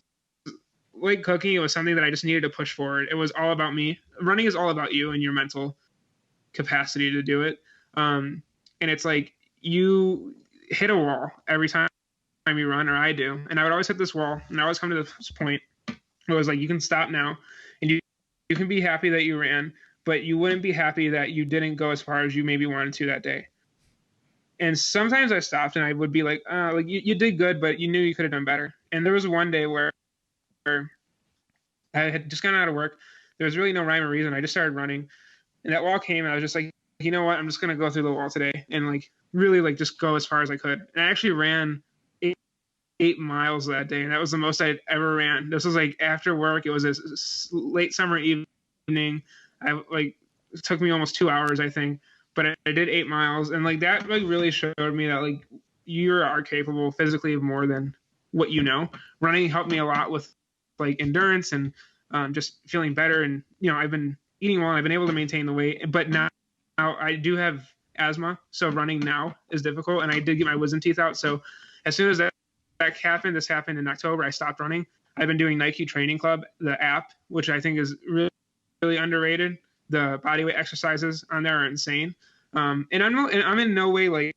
like cooking. It was something that I just needed to push forward. It was all about me. Running is all about you and your mental capacity to do it. And it's like you hit a wall every time you run, or I do. And I would always hit this wall, and I always come to this point where it was like, you can stop now, and you can be happy that you ran, but you wouldn't be happy that you didn't go as far as you maybe wanted to that day. And sometimes I stopped, and I would be like, you did good, but you knew you could have done better. And there was one day where I had just gotten out of work. There was really no rhyme or reason. I just started running, and that wall came, and I was just like, you know what? I'm just going to go through the wall today and like really like just go as far as I could. And I actually ran 8 miles that day, and that was the most I'd ever ran. This was like after work. It was a late summer evening. It took me almost 2 hours, I think, but I did 8 miles, and like that like really showed me that like you are capable physically of more than what you know. Running helped me a lot with like endurance and just feeling better. And I've been eating well, and I've been able to maintain the weight, but now I do have asthma, so running now is difficult, and I did get my wisdom teeth out. So as soon as that happened, this happened in October, I stopped running. I've been doing Nike Training Club, the app, which I think is really, really underrated. The bodyweight exercises on there are insane. And I'm in no way like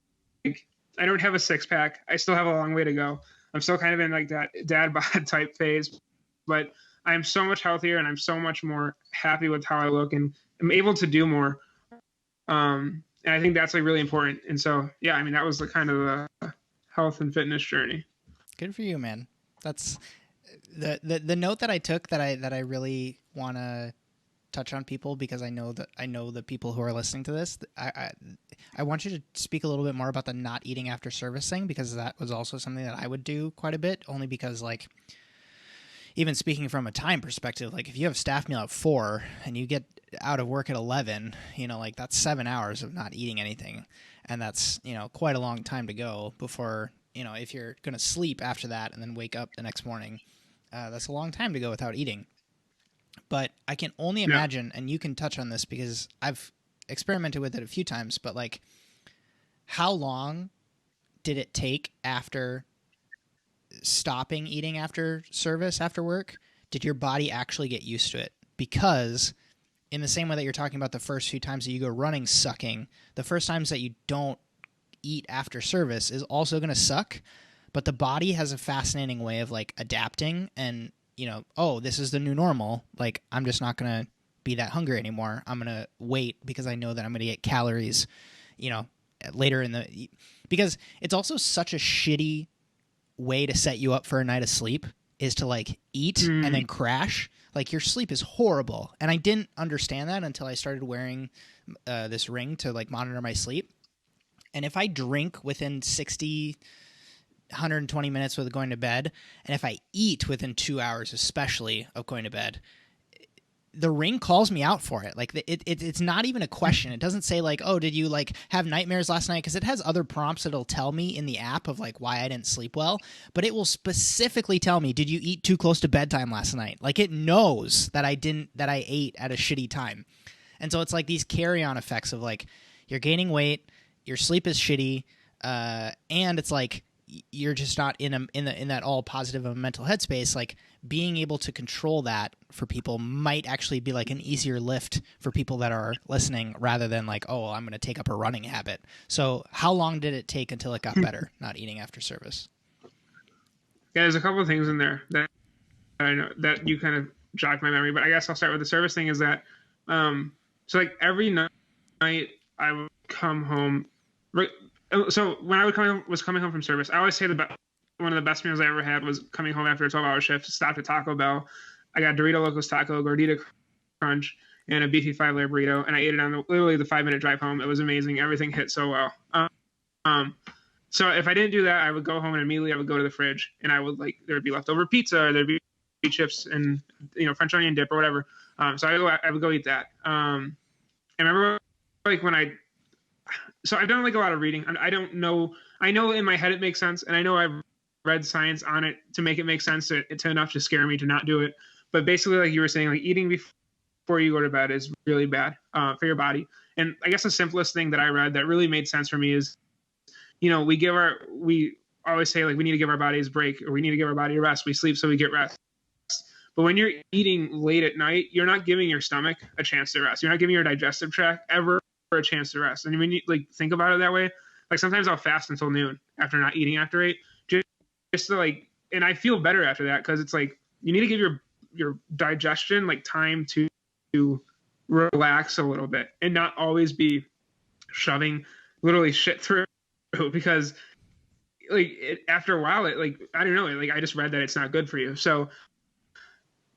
I don't have a 6-pack. I still have a long way to go. I'm still kind of in like that dad bod type phase, but I'm so much healthier, and I'm so much more happy with how I look, and I'm able to do more. And I think that's like really important. And so, yeah, I mean, that was the kind of the health and fitness journey. Good for you, man. That's the note that I took that I really want to touch on people, because I know the people who are listening to this. I want you to speak a little bit more about the not eating after service thing, because that was also something that I would do quite a bit, only because like, even speaking from a time perspective, like if you have staff meal at 4 and you get out of work at 11, like that's 7 hours of not eating anything. And that's, quite a long time to go before, if you're going to sleep after that and then wake up the next morning, that's a long time to go without eating. But I can only imagine, and you can touch on this because I've experimented with it a few times, but like, how long did it take after stopping eating after service, after work? Did your body actually get used to it? Because in the same way that you're talking about the first few times that you go running sucking, the first times that you don't eat after service is also going to suck. But the body has a fascinating way of like adapting and, oh, this is the new normal. Like, I'm just not going to be that hungry anymore. I'm going to wait because I know that I'm going to get calories, later in because it's also such a shitty way to set you up for a night of sleep is to like eat and then crash. Like, your sleep is horrible. And I didn't understand that until I started wearing this ring to like monitor my sleep. And if I drink within 120 minutes with going to bed, and if I eat within 2 hours, especially of going to bed, the ring calls me out for it. Like it's not even a question. It doesn't say like, oh, did you like have nightmares last night? Because it has other prompts that'll tell me in the app of like why I didn't sleep well, but it will specifically tell me, did you eat too close to bedtime last night? Like, it knows that I ate at a shitty time. And so it's like these carry-on effects of like, you're gaining weight, your sleep is shitty, and it's like you're just not in that all positive of a mental headspace. Like, being able to control that for people might actually be like an easier lift for people that are listening, rather than like, oh, I'm going to take up a running habit. So how long did it take until it got better, not eating after service? Yeah, there's a couple of things in there that I know that you kind of jogged my memory, but I guess I'll start with the service thing. Is that so like every night I would come home. So when I was coming home from service, I always say one of the best meals I ever had was coming home after a 12-hour shift. Stopped at Taco Bell. I got Dorito Locos Taco, Gordita Crunch, and a beefy 5-layer burrito, and I ate it on literally the 5-minute drive home. It was amazing. Everything hit so well. So if I didn't do that, I would go home and immediately I would go to the fridge, and I would there would be leftover pizza, or there'd be chips and French onion dip or whatever. So I would go eat that. I remember like so I've done like a lot of reading. I don't know. I know in my head it makes sense, and I know I've read science on it to make it make sense to enough to scare me to not do it. But basically, like you were saying, like eating before you go to bed is really bad for your body. And I guess the simplest thing that I read that really made sense for me is, we always say like we need to give our bodies a break, or we need to give our body a rest. We sleep so we get rest. But when you're eating late at night, you're not giving your stomach a chance to rest. You're not giving your digestive tract ever a chance to rest. And when you like think about it that way, like sometimes I'll fast until noon after not eating after 8, just to like, and I feel better after that, because it's like you need to give your digestion like time to relax a little bit and not always be shoving literally shit through, because like after a while it like, I don't know, like I just read that it's not good for you. So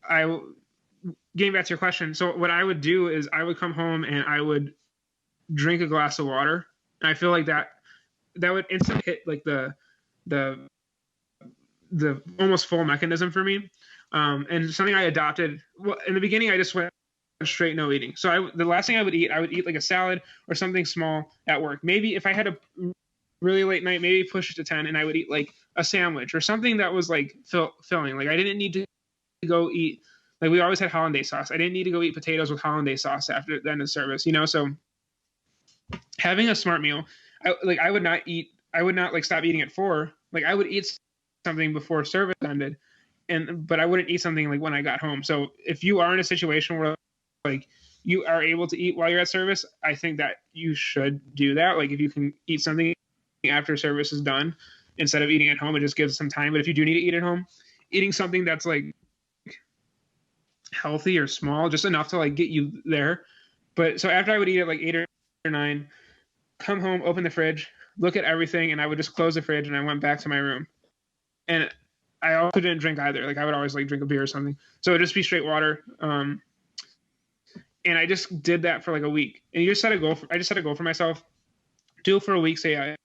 getting back to your question, so what I would do is I would come home and I would drink a glass of water, and I feel like that would instantly hit like the almost full mechanism for me, and something I adopted. Well, in the beginning, I just went straight no eating. So the last thing I would eat like a salad or something small at work. Maybe if I had a really late night, maybe push it to 10, and I would eat like a sandwich or something that was like filling. Like I didn't need to go eat. Like we always had hollandaise sauce. I didn't need to go eat potatoes with hollandaise sauce after the end of service. So having a smart meal, I would not like stop eating at 4. Like I would eat something before service ended, but I wouldn't eat something like when I got home. So if you are in a situation where like you are able to eat while you're at service, I think that you should do that. Like if you can eat something after service is done instead of eating at home, it just gives some time. But if you do need to eat at home, eating something that's like healthy or small, just enough to like get you there. But so after I would eat at like 8 or 9, come home, open the fridge, look at everything, and I would just close the fridge and I went back to my room. And I also didn't drink either. Like I would always like drink a beer or something. So it'd just be straight water. And I just did that for like a week. And I just set a goal for myself. Do it for a week, say how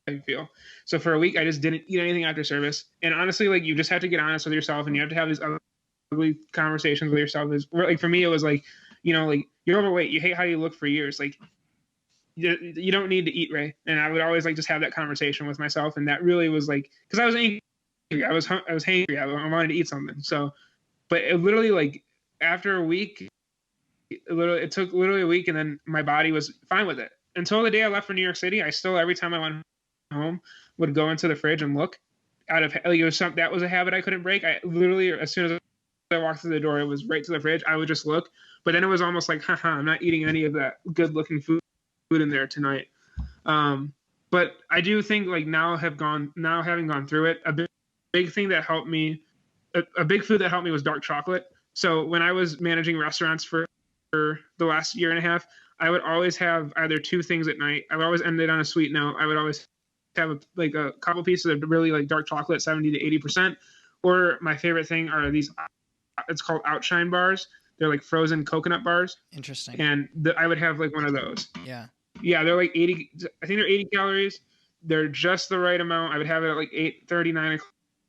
you feel. So for a week, I just didn't eat anything after service. And honestly, like you just have to get honest with yourself, and you have to have these other ugly conversations with yourself. Is like, for me, it was like, like, you're overweight, you hate how you look for years. Like, you don't need to eat, right? And I would always like just have that conversation with myself. And that really was like, cause I was angry. I was hangry. I wanted to eat something. So, but it literally, like, after a week, it took literally a week, and then my body was fine with it. Until the day I left for New York City, I still, every time I went home, would go into the fridge and look out of, like, that was a habit I couldn't break. I literally, as soon as I walked through the door, it was right to the fridge. I would just look, but then it was almost like, haha, I'm not eating any of that good looking food in there tonight. But I do think, like, now having gone through it, a big thing that helped me, a big food that helped me was dark chocolate. So when I was managing restaurants for the last year and a half, I would always have either two things at night. I would always end it on a sweet note. I would always have a couple pieces of really, like, dark chocolate, 70 to 80%. Or my favorite thing are these, it's called Outshine bars. They're like frozen coconut bars. Interesting. And I would have like one of those. Yeah, they're like 80, I think they're 80 calories. They're just the right amount. I would have it at like 8:30, 9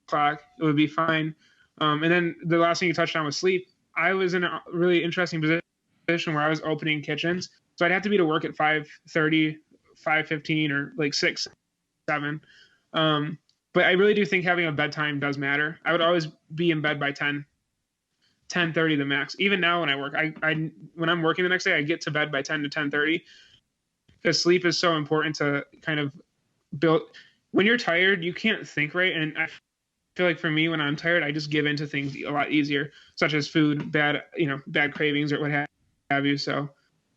o'clock. It would be fine. And then the last thing you touched on was sleep. I was in a really interesting position where I was opening kitchens. So I'd have to be to work at 5:30, 5:15, or like 6, 7. But I really do think having a bedtime does matter. I would always be in bed by 10:30 the max. Even now when I work, when I'm working the next day, I get to bed by 10 to 10:30, because sleep is so important to kind of build. When you're tired, you can't think right. And I feel like for me, when I'm tired, I just give into things a lot easier, such as food, bad cravings or what have you. So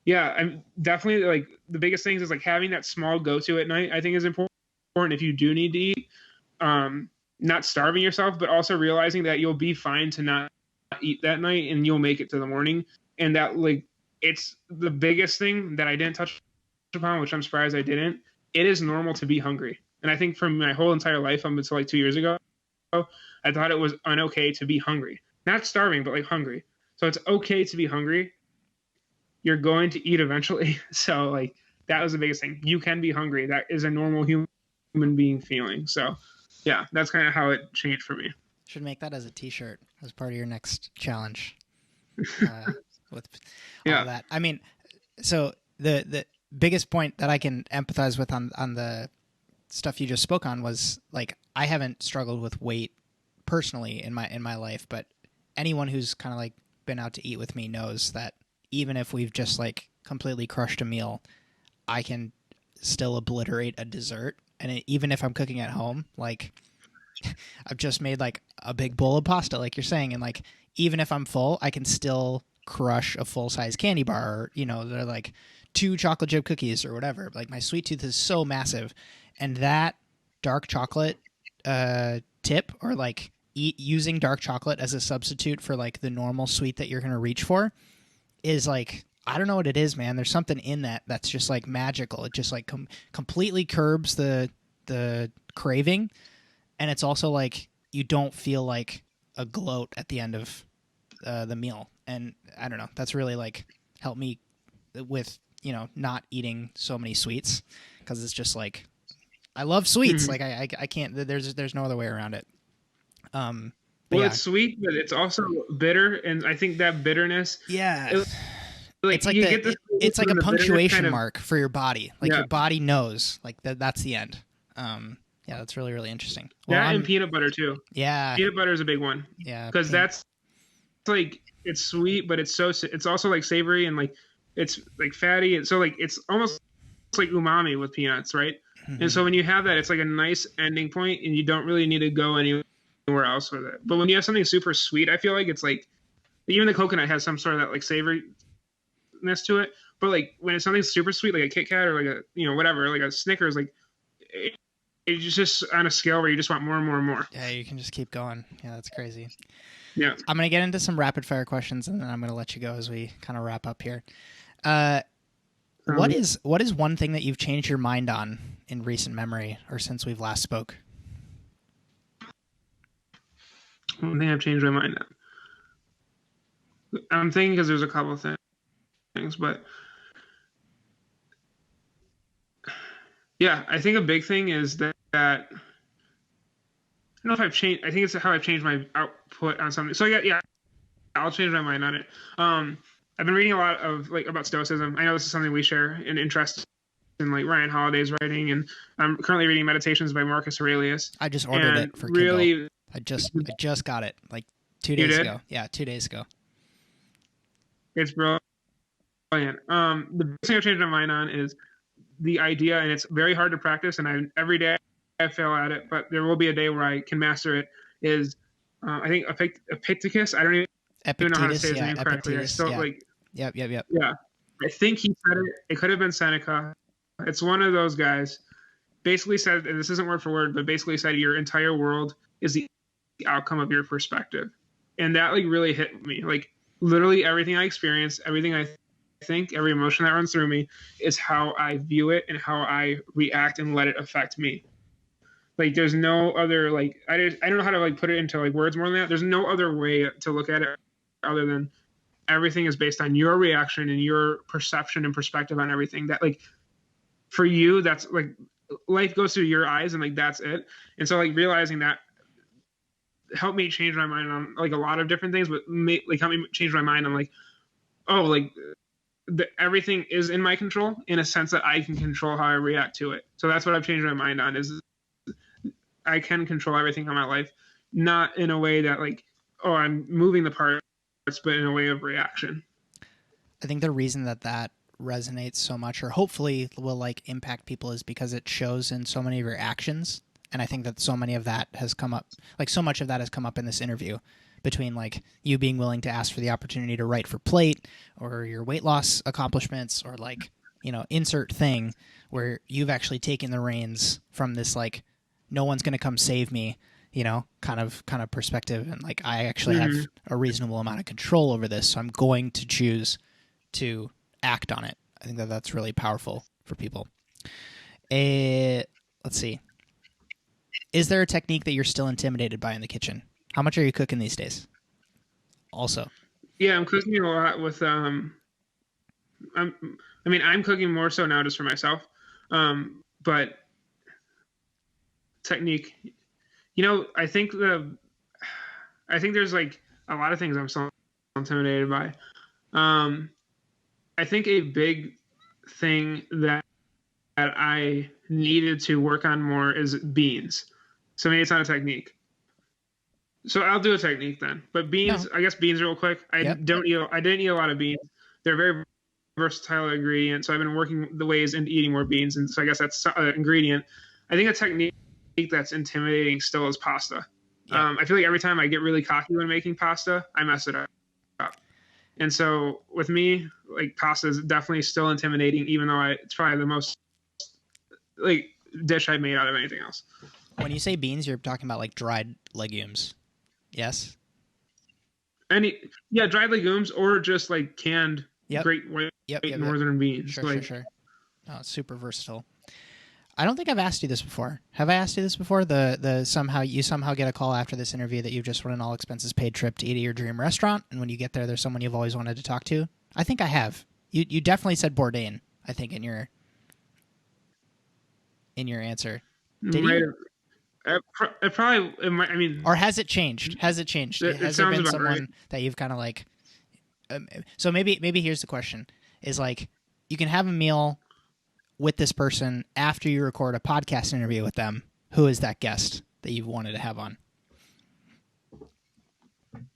yeah, I'm definitely, like, the biggest things is like having that small go-to at night, I think, is important if you do need to eat. Not starving yourself, but also realizing that you'll be fine to not eat that night and you'll make it to the morning. And that, like, it's the biggest thing that I didn't touch upon, which I'm surprised I didn't. It is normal to be hungry. And I think for my whole entire life, up until like 2 years ago, I thought it was okay to be hungry. Not starving, but like hungry. So it's okay to be hungry. You're going to eat eventually. So, like, that was the biggest thing. You can be hungry. That is a normal human being feeling. So yeah, that's kind of how it changed for me. Should make that as a t-shirt as part of your next challenge. With all that. I mean, so the biggest point that I can empathize with on the stuff you just spoke on was, like, I haven't struggled with weight personally in my life, but anyone who's kind of like been out to eat with me knows that even if we've just like completely crushed a meal, I can still obliterate a dessert. And even if I'm cooking at home, like, I've just made like a big bowl of pasta, like you're saying, and like, even if I'm full, I can still crush a full-size candy bar, or, they're like 2 chocolate chip cookies or whatever. Like, my sweet tooth is so massive, and that dark chocolate tip, or like using dark chocolate as a substitute for like the normal sweet that you're going to reach for, is like, I don't know what it is, man. There's something in that that's just like magical. It just like completely curbs the craving. And it's also like, you don't feel like a gloat at the end of the meal. And I don't know, that's really like helped me with, not eating so many sweets, because it's just like, I love sweets. Like I can't, there's no other way around it. It's sweet, but it's also bitter. And I think that bitterness. Yeah. Like, it's like a punctuation mark for your body. Like, your body knows, like, that's the end. Yeah, that's really, really interesting. Well, and peanut butter too. Yeah. Peanut butter is a big one. Yeah. Because that's like, it's sweet, but it's also like savory, and like, it's like fatty. And so, like, it's almost like umami with peanuts, right? Mm-hmm. And so when you have that, it's like a nice ending point, and you don't really need to go anywhere else with it. But when you have something super sweet, I feel like it's like, even the coconut has some sort of that like savoriness to it. But like, when it's something super sweet, like a Kit Kat or like a, whatever, like a Snickers, like, it's just on a scale where you just want more and more and more. Yeah, you can just keep going. Yeah, that's crazy. Yeah. I'm going to get into some rapid fire questions, and then I'm going to let you go as we kind of wrap up here. What is one thing that you've changed your mind on in recent memory, or since we've last spoke? One thing I've changed my mind on. I'm thinking, because there's a couple of things, but yeah, I think a big thing is that I don't know if I've changed. I think it's how I've changed my output on something. So yeah, I'll change my mind on it. I've been reading a lot of like about Stoicism. I know this is something we share an interest in, like Ryan Holiday's writing, and I'm currently reading Meditations by Marcus Aurelius. I just ordered it for really, Kindle. I just got it like 2 days ago. Yeah, 2 days ago. It's brilliant. The best thing I've changed my mind on is the idea, and it's very hard to practice, and every day I fail at it, but there will be a day where I can master it. Is I think Epictetus. I don't even know how to say his name correctly. I still Yep. Yeah, I think he said it. It could have been Seneca. It's one of those guys. Basically said, and this isn't word for word, but basically said your entire world is the outcome of your perspective, and that like really hit me. Like literally everything I experience, everything I think, every emotion that runs through me is how I view it and how I react and let it affect me. Like there's no other like I don't know how to like put it into like words more than that. There's no other way to look at it other than everything is based on your reaction and your perception and perspective on everything. That like for you, that's like life goes through your eyes and like that's it. And so like realizing that helped me change my mind on like a lot of different things, but like helped me change my mind on like, oh, like everything is in my control in a sense that I can control how I react to it. So that's what I've changed my mind on is I can control everything in my life, not in a way that like, oh, I'm moving the parts, but in a way of reaction. I think the reason that resonates so much, or hopefully will like impact people, is because it shows in so many of your actions. And I think that so many of that has come up, like so much of that has come up in this interview between like you being willing to ask for the opportunity to write for Plate or your weight loss accomplishments or like, you know, insert thing where you've actually taken the reins from this like, no one's going to come save me, you know, kind of perspective. And like, I actually have a reasonable amount of control over this. So I'm going to choose to act on it. I think that that's really powerful for people. Let's see. Is there a technique that you're still intimidated by in the kitchen? How much are you cooking these days? Also. Yeah, I'm cooking a lot with, I'm cooking more so now just for myself. But technique, you know, I think there's like a lot of things I'm so intimidated by. I think a big thing that I needed to work on more is beans. So maybe it's not a technique. So I'll do a technique then. But beans, I guess beans real quick. I didn't eat a lot of beans. They're very versatile ingredient. So I've been working the ways into eating more beans. And so I guess that's an ingredient. I think a technique that's intimidating still is pasta. Yeah. I feel like every time I get really cocky when making pasta, I mess it up. And so with me, like pasta is definitely still intimidating, even though it's probably the most like dish I've made out of anything else. When you say beans, you're talking about like dried legumes. Yes. Dried legumes or just like canned great white northern beans. Sure. Oh, it's super versatile. I don't think I've asked you this before. Have I asked you this before? The somehow get a call after this interview that you've just run an all expenses paid trip to eat at your dream restaurant, and when you get there, there's someone you've always wanted to talk to. I think I have. You definitely said Bourdain, I think, in your answer. Did you? Or has it changed? Has there been someone that you've kind of like? So maybe here's the question: is like you can have a meal with this person after you record a podcast interview with them. Who is that guest that you've wanted to have on?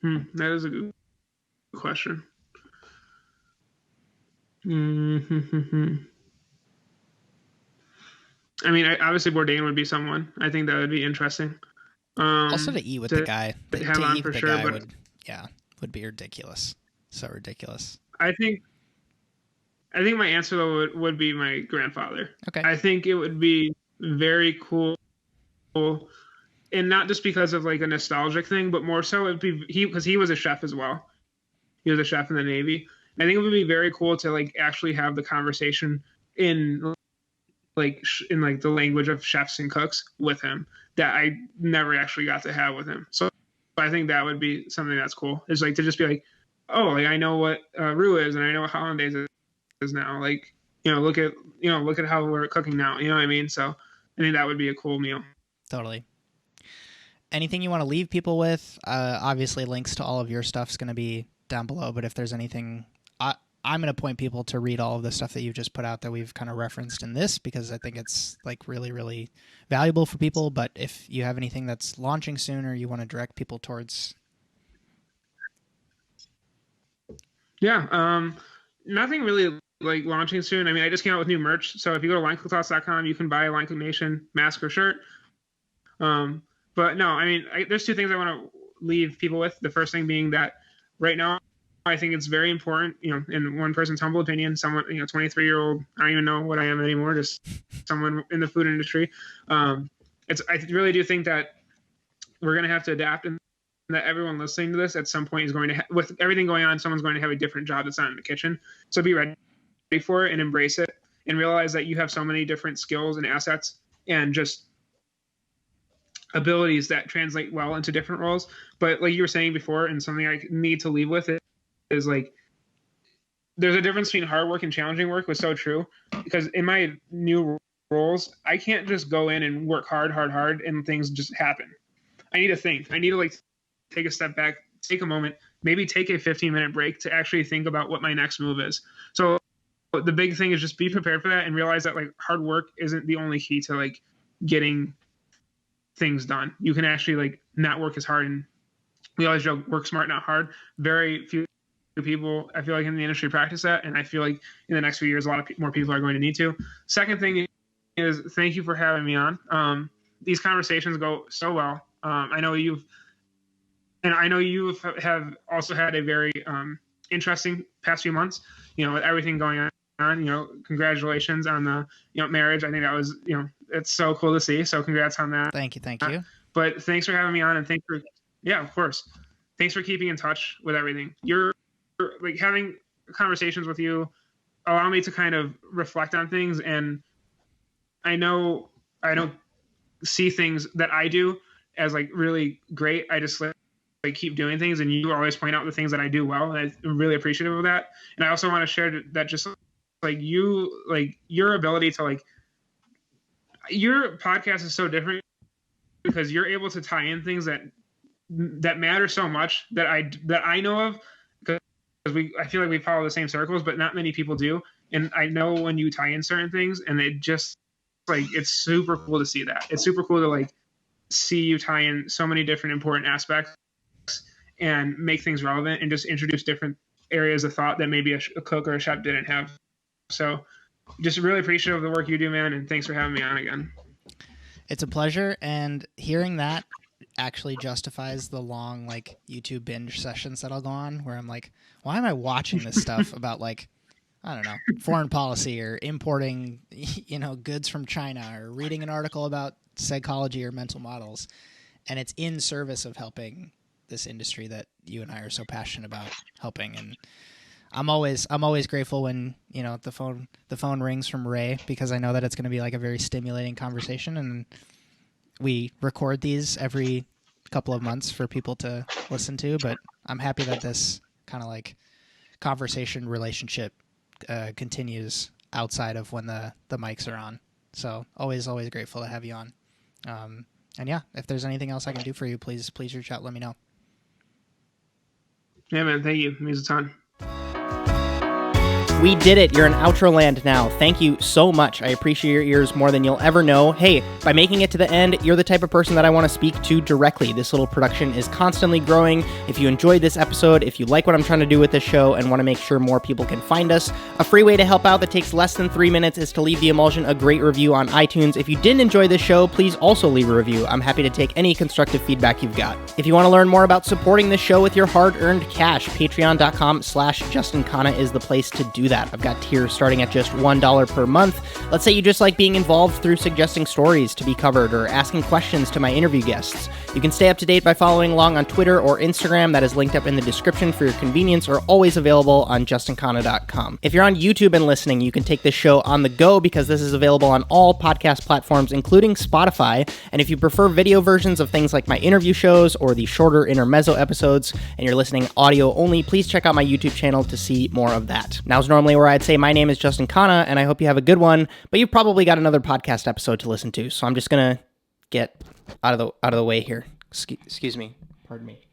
That is a good question. I mean, obviously Bourdain would be someone. I think that would be interesting. Also to eat with the guy. To have on for sure, would be ridiculous. So ridiculous. I think my answer though would be my grandfather. Okay. I think it would be very cool, and not just because of like a nostalgic thing, but more so it'd be because he was a chef as well. He was a chef in the Navy. I think it would be very cool to like actually have the conversation in the language of chefs and cooks with him that I never actually got to have with him. So I think that would be something that's cool. Is like to just be like, oh, like I know what roux is and I know what hollandaise is now. Like, look at how we're cooking now. You know what I mean? So I think that would be a cool meal. Totally. anything you want to leave people with? Obviously, links to all of your stuff's going to be down below, but if there's anything, I'm going to point people to read all of the stuff that you've just put out that we've kind of referenced in this, because I think it's like really, really valuable for people. But if you have anything that's launching soon or you want to direct people towards. Yeah. Nothing really like launching soon. I mean, I just came out with new merch. So if you go to linecooktoss.com, you can buy a Line Cook Nation mask or shirt. But no, I mean, there's two things I want to leave people with. The first thing being that right now, I think it's very important, in one person's humble opinion, someone, 23-year-old, I don't even know what I am anymore, just someone in the food industry. I really do think that we're going to have to adapt, and that everyone listening to this at some point is going to, with everything going on, someone's going to have a different job that's not in the kitchen. So be ready for it and embrace it, and realize that you have so many different skills and assets and just abilities that translate well into different roles. But like you were saying before, and something I need to leave with it, is like, there's a difference between hard work and challenging work. Was so true, because in my new roles, I can't just go in and work hard and things just happen. I need to think. I need to like take a step back, take a moment, maybe take a 15-minute break to actually think about what my next move is. So the big thing is just be prepared for that, and realize that like hard work isn't the only key to like getting things done. You can actually like not work as hard, and we always joke, work smart, not hard. Very few people, I feel like, in the industry practice that, and I feel like in the next few years a lot of more people are going to need to. Second thing is, thank you for having me on. These conversations go so well. I know you have also had a very interesting past few months, with everything going on. Congratulations on the marriage. I think that was, it's so cool to see, so congrats on that. Thank you. But thanks for having me on, and of course, thanks for keeping in touch with everything. You're like, having conversations with you allow me to kind of reflect on things, and I know I don't see things that I do as like really great. I just like keep doing things, and you always point out the things that I do well, and I'm really appreciative of that. And I also want to share that just like you, like your ability to like, your podcast is so different because you're able to tie in things that matter so much that I know of, because I feel like we follow the same circles, but not many people do. And I know when you tie in certain things, and it just like, it's super cool to see that. It's super cool to like see you tie in so many different important aspects and make things relevant, and just introduce different areas of thought that maybe a cook or a chef didn't have. So just really appreciative of the work you do, man. And thanks for having me on again. It's a pleasure. And hearing that actually justifies the long like YouTube binge sessions that I'll go on, where I'm like, why am I watching this stuff about like, I don't know, foreign policy or importing, goods from China, or reading an article about psychology or mental models. And it's in service of helping this industry that you and I are so passionate about helping. And I'm always grateful when, the phone rings from Ray, because I know that it's going to be like a very stimulating conversation. And we record these every couple of months for people to listen to, but I'm happy that this kind of like conversation relationship continues outside of when the mics are on. So always grateful to have you on. And yeah, if there's anything else I can do for you, please reach out. Let me know. Yeah, man. Thank you. It means a ton. We did it. You're in outro land now. Thank you so much. I appreciate your ears more than you'll ever know. Hey, by making it to the end, you're the type of person that I want to speak to directly. This little production is constantly growing. If you enjoyed this episode, if you like what I'm trying to do with this show and want to make sure more people can find us, a free way to help out that takes less than 3 minutes is to leave the Emulsion a great review on iTunes. If you didn't enjoy this show, please also leave a review. I'm happy to take any constructive feedback you've got. If you want to learn more about supporting this show with your hard-earned cash, patreon.com/Justin Khanna is the place to do that. I've got tiers starting at just $1 per month. Let's say you just like being involved through suggesting stories to be covered or asking questions to my interview guests. You can stay up to date by following along on Twitter or Instagram. That is linked up in the description for your convenience, or always available on justinkhanna.com. If you're on YouTube and listening, you can take this show on the go, because this is available on all podcast platforms, including Spotify. And if you prefer video versions of things like my interview shows or the shorter intermezzo episodes, and you're listening audio only, please check out my YouTube channel to see more of that. Now's normally where I'd say my name is Justin Khanna, and I hope you have a good one, but you've probably got another podcast episode to listen to, so I'm just gonna get out of the way here. Excuse me. Pardon me.